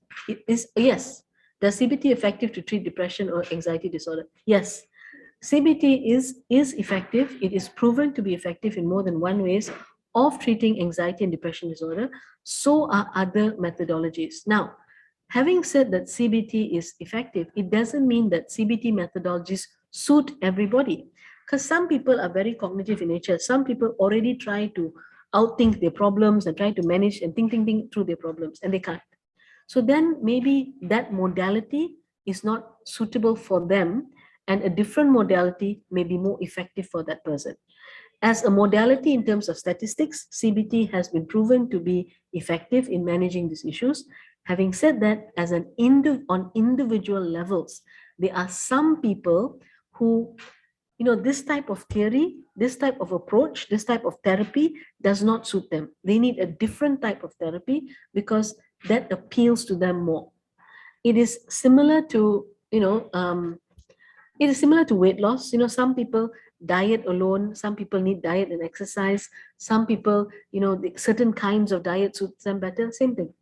Yes. Does CBT effective to treat depression or anxiety disorder? Yes. CBT is effective. It is proven to be effective in more than one ways of treating anxiety and depression disorder. So are other methodologies. Now, having said that CBT is effective, it doesn't mean that CBT methodologies suit everybody. Because some people are very cognitive in nature. Some people already try to outthink their problems and try to manage and think through their problems, and they can't. So then maybe that modality is not suitable for them, and a different modality may be more effective for that person. As a modality in terms of statistics, CBT has been proven to be effective in managing these issues. Having said that, as on individual levels, there are some people who, this type of theory, this type of approach, this type of therapy does not suit them. They need a different type of therapy because that appeals to them more. It is similar to, weight loss. Some people diet alone, some people need diet and exercise, some people, certain kinds of diet suits them better. Same thing.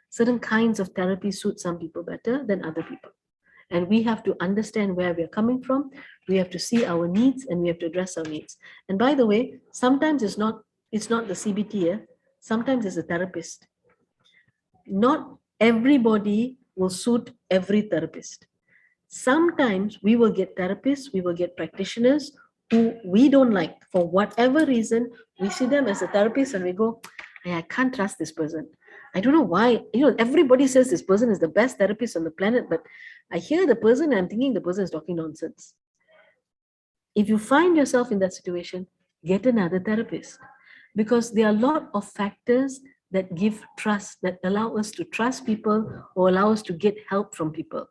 Certain kinds of therapy suit some people better than other people. And we have to understand where we're coming from. We have to see our needs and we have to address our needs. And by the way, sometimes it's not the CBT, sometimes it's a therapist. Not everybody will suit every therapist. Sometimes we will get therapists, we will get practitioners who we don't like for whatever reason. We see them as a therapist and we go, I can't trust this person. I don't know why. Everybody says this person is the best therapist on the planet, but I hear the person and I'm thinking the person is talking nonsense. If you find yourself in that situation, get another therapist, because there are a lot of factors that give trust, that allow us to trust people or allow us to get help from people.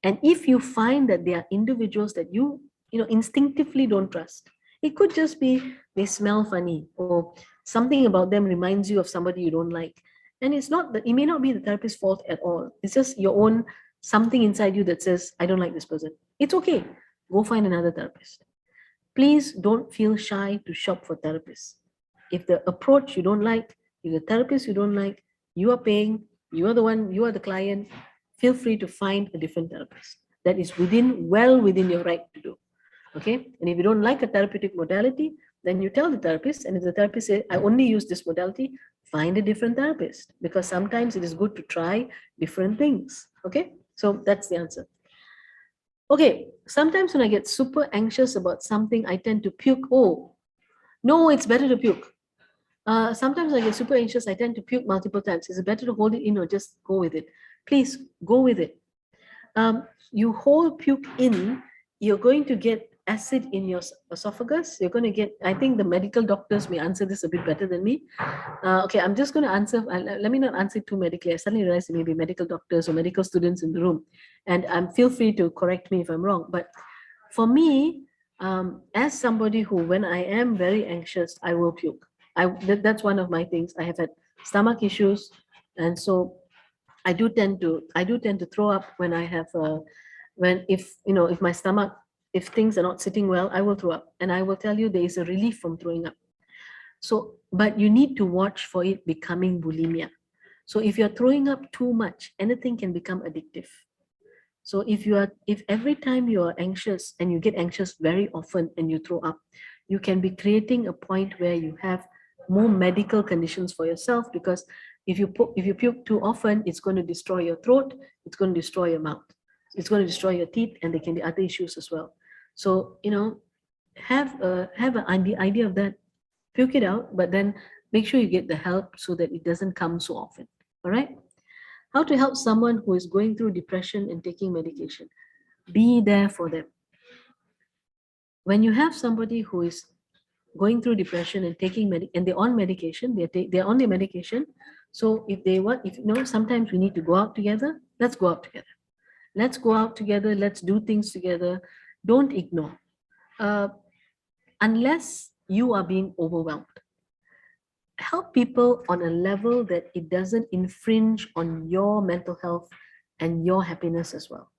And if you find that there are individuals that you instinctively don't trust, it could just be they smell funny or something about them reminds you of somebody you don't like. And it may not be the therapist's fault at all. It's just your own something inside you that says, I don't like this person. It's okay. Go find another therapist. Please don't feel shy to shop for therapists. If the approach you don't like, if the therapist you don't like, you are paying, you are the client, feel free to find a different therapist. That is well within your right to do. Okay? And if you don't like a therapeutic modality, then you tell the therapist, and if the therapist says, I only use this modality, find a different therapist, because sometimes it is good to try different things. Okay? So that's the answer. Okay, sometimes when I get super anxious about something, I tend to puke. Oh, no, it's better to puke. Sometimes I get super anxious, I tend to puke multiple times. Is it better to hold it in or just go with it? Please go with it. You hold puke in, you're going to get acid in your esophagus. You're going to get, I think the medical doctors may answer this a bit better than me. Okay, I'm just going to answer, let me not answer too medically. I suddenly realized there may be medical doctors or medical students in the room, and feel free to correct me if I'm wrong. But for me, as somebody who, when I am very anxious, I will puke. That's one of my things. I have had stomach issues, and so I do tend to throw up when I have if my stomach, if things are not sitting well, I will throw up, and I will tell you there is a relief from throwing up. So, but you need to watch for it becoming bulimia. So if you're throwing up too much, anything can become addictive. So if every time you are anxious and you get anxious very often and you throw up, you can be creating a point where you have more medical conditions for yourself, because if you puke too often, it's going to destroy your throat, it's going to destroy your mouth, it's going to destroy your teeth, and there can be other issues as well. So have the idea of that, puke it out, but then make sure you get the help so that it doesn't come so often. All right. How to help someone who is going through depression and taking medication? Be there for them. When you have somebody who is going through depression and taking and they're on medication, they're on their medication. So sometimes we need to go out together. Let's go out together. Let's go out together. Let's do things together. Don't ignore, uh, unless you are being overwhelmed. Help people on a level that it doesn't infringe on your mental health and your happiness as well.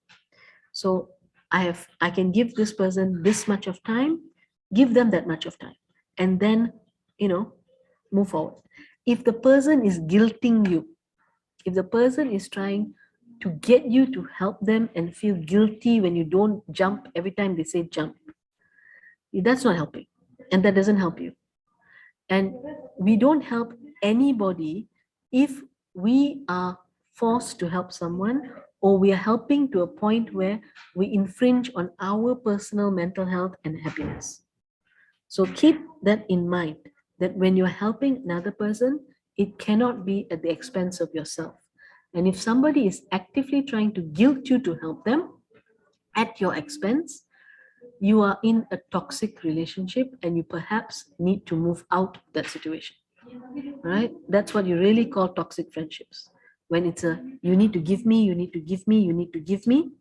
So I can give this person this much of time, give them that much of time, and then move forward. If the person is guilting you, if the person is trying to get you to help them and feel guilty when you don't jump every time they say jump, that's not helping, and that doesn't help you. And we don't help anybody if we are forced to help someone, or we are helping to a point where we infringe on our personal mental health and happiness. So keep that in mind, that when you're helping another person, it cannot be at the expense of yourself. And if somebody is actively trying to guilt you to help them at your expense, you are in a toxic relationship and you perhaps need to move out of that situation. Right? That's what you really call toxic friendships. When it's you need to give me, you need to give me, you need to give me.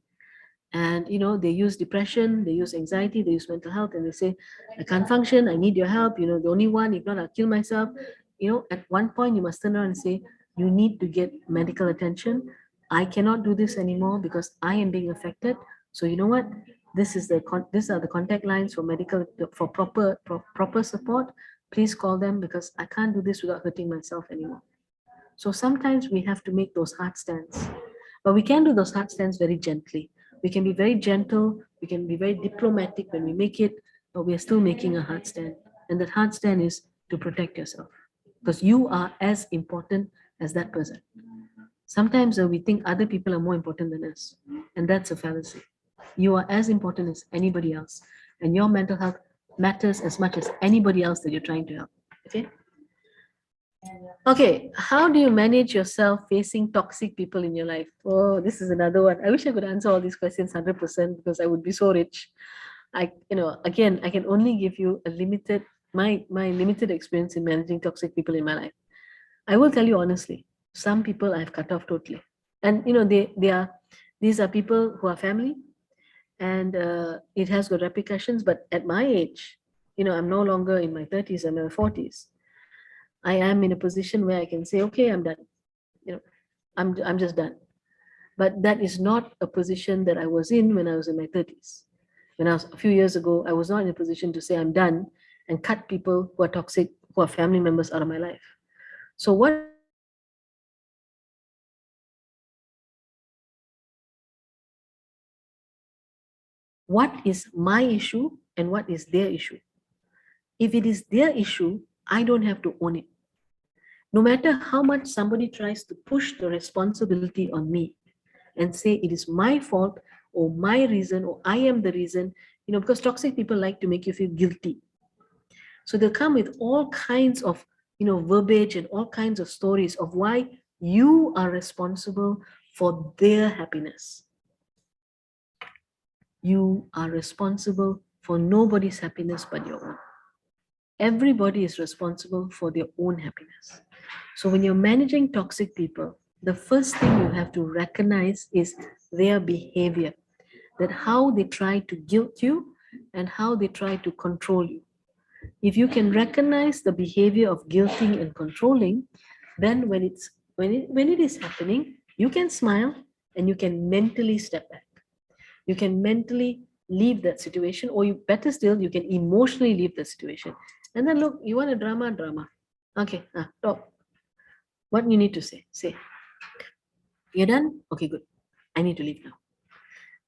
And they use depression, they use anxiety, they use mental health, and they say, I can't function, I need your help, the only one, if not I'll kill myself. At one point you must turn around and say, you need to get medical attention. I cannot do this anymore because I am being affected. So you know what, these are the contact lines for proper support. Please call them, because I can't do this without hurting myself anymore. So sometimes we have to make those hard stands, but we can do those hard stands very gently. We can be very gentle, we can be very diplomatic when we make it, but we are still making a hard stand. And that hard stand is to protect yourself, because you are as important as that person. Sometimes we think other people are more important than us, and that's a fallacy. You are as important as anybody else, and your mental health matters as much as anybody else that you're trying to help. Okay? Okay, how do you manage yourself facing toxic people in your life? Oh, this is another one. I wish I could answer all these questions 100% because I would be so rich. Again, I can only give you my limited experience in managing toxic people in my life. I will tell you honestly, some people I've cut off totally. And these are people who are family, and it has got repercussions. But at my age, I'm no longer in my 30s, I'm in my 40s. I am in a position where I can say, okay, I'm done. I'm just done. But that is not a position that I was in when I was in my 30s. When I was a few years ago, I was not in a position to say I'm done and cut people who are toxic, who are family members out of my life. So what I do is I look at what is my issue and what is their issue. If it is their issue, I don't have to own it. No matter how much somebody tries to push the responsibility on me and say it is my fault or my reason or I am the reason, because toxic people like to make you feel guilty. So they'll come with all kinds of, verbiage and all kinds of stories of why you are responsible for their happiness. You are responsible for nobody's happiness but your own. Everybody is responsible for their own happiness. So when you're managing toxic people, the first thing you have to recognize is their behavior, that how they try to guilt you and how they try to control you. If you can recognize the behavior of guilting and controlling, then when it is happening, you can smile and you can mentally step back. You can mentally leave that situation, or you better still, you can emotionally leave the situation. And then look, you want a drama. Okay, talk. What you need to say, say. You're done? Okay, good. I need to leave now.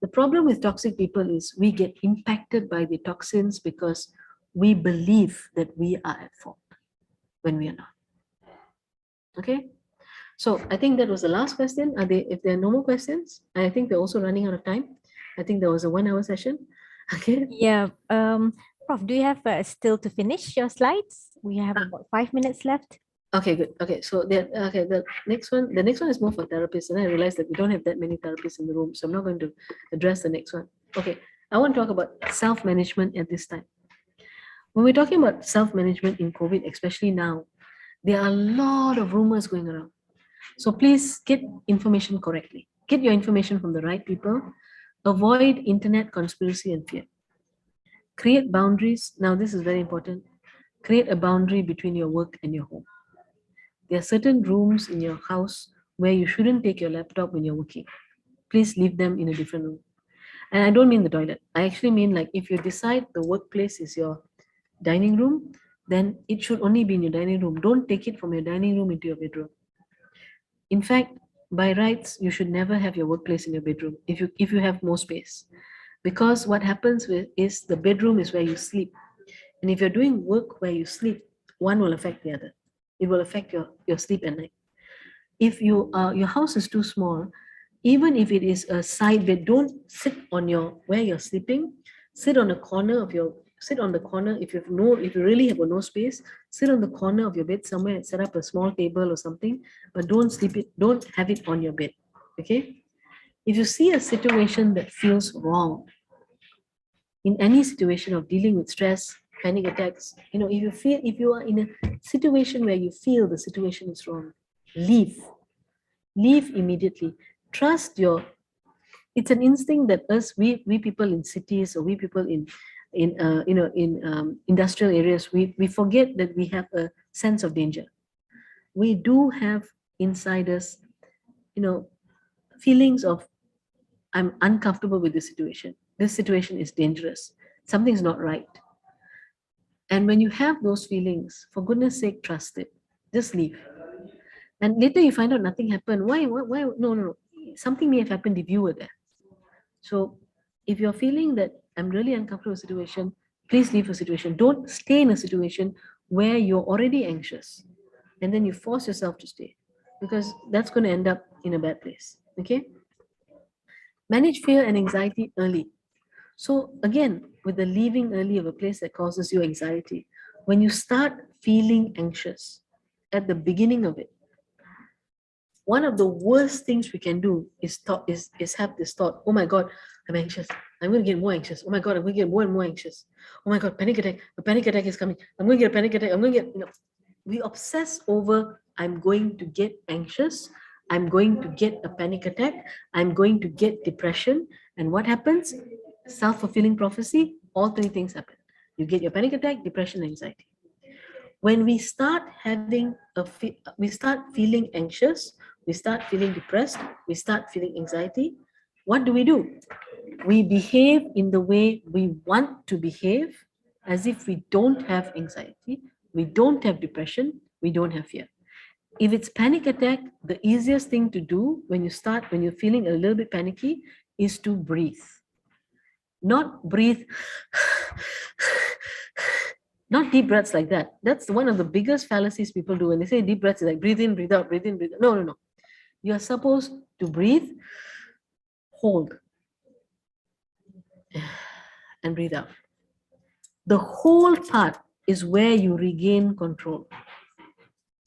The problem with toxic people is we get impacted by the toxins because we believe that we are at fault when we are not. Okay? So I think that was the last question. If there are no more questions, I think they're also running out of time. I think there was a 1 hour session. Okay. Yeah. Prof, do you have still to finish your slides? We have about 5 minutes left. Okay, good. Okay, so the next one is more for therapists, and I realized that we don't have that many therapists in the room, so I'm not going to address the next one. Okay, I want to talk about self-management at this time. When we're talking about self-management in COVID, especially now, there are a lot of rumors going around. So please get information correctly. Get your information from the right people. Avoid internet conspiracy and fear. Create boundaries. Now, this is very important. Create a boundary between your work and your home. There are certain rooms in your house where you shouldn't take your laptop when you're working. Please leave them in a different room. And I don't mean the toilet. I actually mean, like, if you decide the workplace is your dining room, then it should only be in your dining room. Don't take it from your dining room into your bedroom. In fact, by rights, you should never have your workplace in your bedroom if you have more space. Because what happens is the bedroom is where you sleep. And if you're doing work where you sleep, one will affect the other. It will affect your sleep at night. If your house is too small, even if it is a side bed, don't sit on where you're sleeping. Sit on the corner if you really have no space. Sit on the corner of your bed somewhere and set up a small table or something, but don't have it on your bed. Okay? If you see a situation that feels wrong, in any situation of dealing with stress, panic attacks, if you are in a situation where you feel the situation is wrong, leave immediately. It's an instinct that we people in cities, or we people in industrial areas, we forget that we have a sense of danger. We do have inside us feelings of, I'm uncomfortable with this situation is dangerous, something's not right. And when you have those feelings, for goodness sake, trust it. Just leave. And later you find out nothing happened. Why? No. Something may have happened if you were there. So if you're feeling that I'm really uncomfortable with the situation, please leave the situation. Don't stay in a situation where you're already anxious and then you force yourself to stay, because that's going to end up in a bad place. Okay? Manage fear and anxiety early. So again, with the leaving early of a place that causes you anxiety, when you start feeling anxious at the beginning of it, one of the worst things we can do is have this thought, oh my God, I'm anxious. I'm going to get more anxious. Oh my God, I'm going to get more and more anxious. Oh my God, panic attack. A panic attack is coming. I'm going to get a panic attack. I'm going to get, we obsess over, I'm going to get anxious. I'm going to get a panic attack. I'm going to get depression. And what happens? Self-fulfilling prophecy, all three things happen. You get your panic attack, depression, anxiety. When we start we start feeling anxious, we start feeling depressed, we start feeling anxiety, what do? We behave in the way we want to behave, as if we don't have anxiety, we don't have depression, we don't have fear. If it's panic attack, the easiest thing to do when you're feeling a little bit panicky is to breathe. Not breathe, not deep breaths like that. That's one of the biggest fallacies people do. When they say deep breaths, it's like breathe in, breathe out, breathe in, breathe out. No. You are supposed to breathe, hold, and breathe out. The whole part is where you regain control.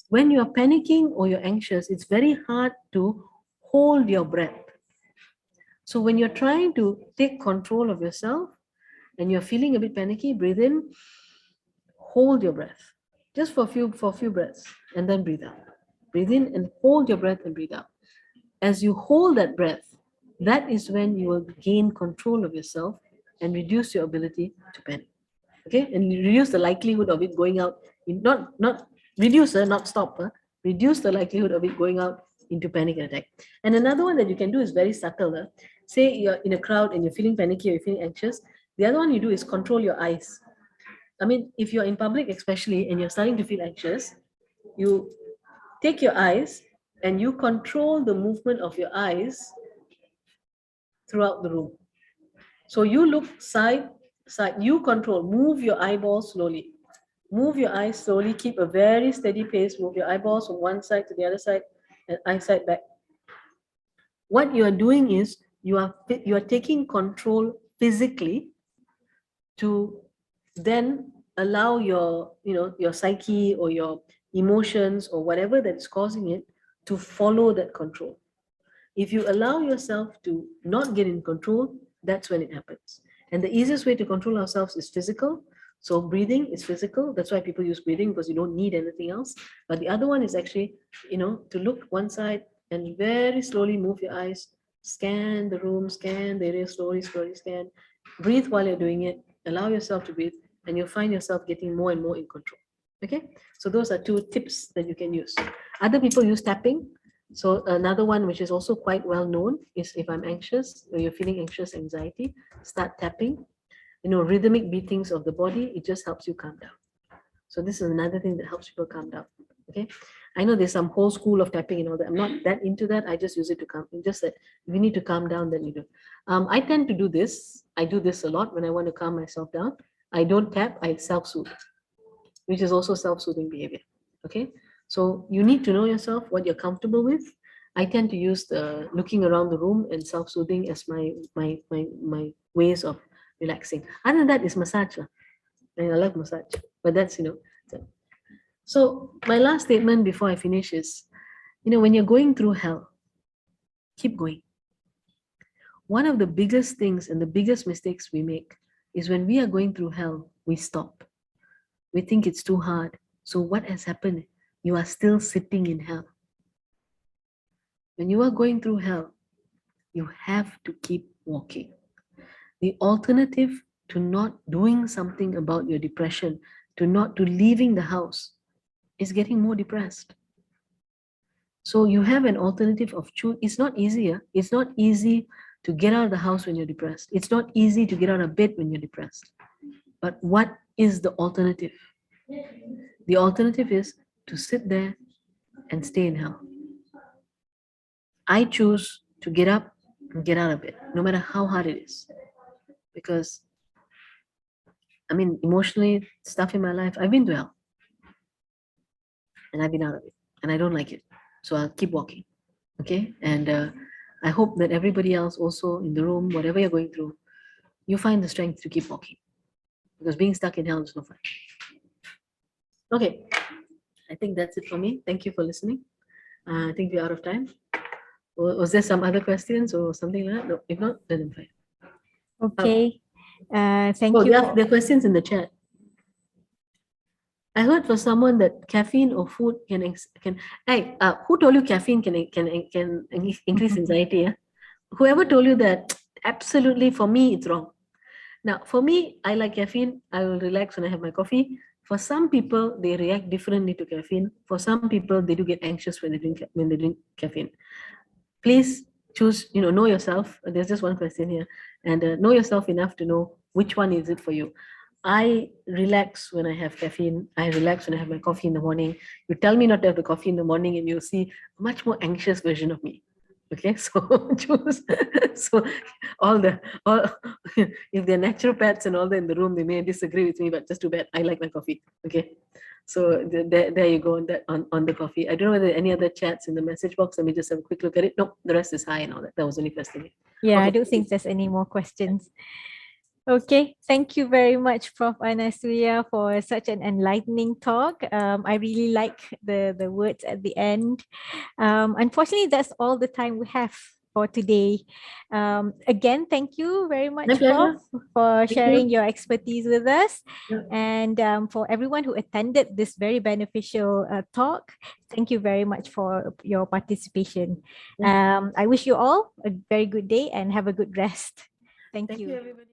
When you're panicking or you're anxious, it's very hard to hold your breath. So when you're trying to take control of yourself and you're feeling a bit panicky, breathe in, hold your breath, just for a few breaths, and then breathe out. Breathe in and hold your breath and breathe out. As you hold that breath, that is when you will gain control of yourself and reduce your ability to panic. Okay, and reduce the likelihood of it going out. Not reduce, not stop. Reduce the likelihood of it going out into panic attack. And another one that you can do is very subtle. say you're in a crowd and you're feeling panicky or you're feeling anxious, the other one you do is control your eyes. I mean, if you're in public especially and you're starting to feel anxious, you take your eyes and you control the movement of your eyes throughout the room. So you look side, you control, move your eyeballs slowly. Move your eyes slowly, keep a very steady pace, move your eyeballs from one side to the other side and eyesight back. What you are doing is you are taking control physically to then allow your your psyche or your emotions or whatever that's causing it to follow that control. If you allow yourself to not get in control, that's when it happens. And the easiest way to control ourselves is physical. So breathing is physical. That's why people use breathing, because you don't need anything else. But the other one is actually, to look one side and very slowly move your eyes, scan the room, scan the area, slowly, slowly scan. Breathe while you're doing it. Allow yourself to breathe, and you'll find yourself getting more and more in control. Okay, so those are two tips that you can use. Other people use tapping. So another one which is also quite well known is, if I'm anxious or you're feeling anxious, anxiety, start tapping. Rhythmic beatings of the body, it just helps you calm down. So this is another thing that helps people calm down. Okay, I know there's some whole school of tapping and all that. I'm not that into that. I just use it to calm. Just that if you need to calm down, then you do. I tend to do this. I do this a lot when I want to calm myself down. I don't tap. I self-soothe, which is also self-soothing behavior. Okay, so you need to know yourself, what you're comfortable with. I tend to use the looking around the room and self-soothing as my ways of relaxing. Other than that is massage. And I love massage, but that's so my last statement before I finish is, when you're going through hell, keep going. One of the biggest things and the biggest mistakes we make is when we are going through hell, we stop. We think it's too hard. So what has happened? You are still sitting in hell. When you are going through hell, you have to keep walking. The alternative to not doing something about your depression, to leaving the house, is getting more depressed. So you have an alternative of choose. It's not easier. It's not easy to get out of the house when you're depressed. It's not easy to get out of bed when you're depressed. But what is the alternative? The alternative is to sit there and stay in hell. I choose to get up and get out of it, no matter how hard it is. Because, emotionally, stuff in my life, I've been to hell. And I've been out of it. And I don't like it. So I'll keep walking. Okay? And I hope that everybody else also in the room, whatever you're going through, you find the strength to keep walking. Because being stuck in hell is no fun. Okay. I think that's it for me. Thank you for listening. I think we're out of time. Was there some other questions or something like that? No, if not, then I'm fine. Okay. Thank you. There are questions in the chat. I heard for someone that caffeine or food can. Hey, who told you caffeine can increase anxiety? Yeah? Whoever told you that, absolutely, for me, it's wrong. Now, for me, I like caffeine. I will relax when I have my coffee. For some people, they react differently to caffeine. For some people, they do get anxious when they drink caffeine. Please choose, know yourself. There's just one question here. And know yourself enough to know which one is it for you. I relax when I have caffeine. I relax when I have my coffee in the morning. You tell me not to have the coffee in the morning and you'll see a much more anxious version of me. Okay, so choose. So if they're naturopaths and all that in the room, they may disagree with me, but just too bad. I like my coffee. Okay, so there you go on the coffee. I don't know whether any other chats in the message box. Let me just have a quick look at it. No, the rest is high and all that. That was only question. Yeah, okay. I don't think there's any more questions. Okay, thank you very much, Prof. Anasuya, for such an enlightening talk. I really like the words at the end. Unfortunately, that's all the time we have for today. Again, thank you very much, Prof, for sharing your expertise with us. Yeah. And for everyone who attended this very beneficial talk, thank you very much for your participation. Yeah. I wish you all a very good day and have a good rest. Thank you. Everybody.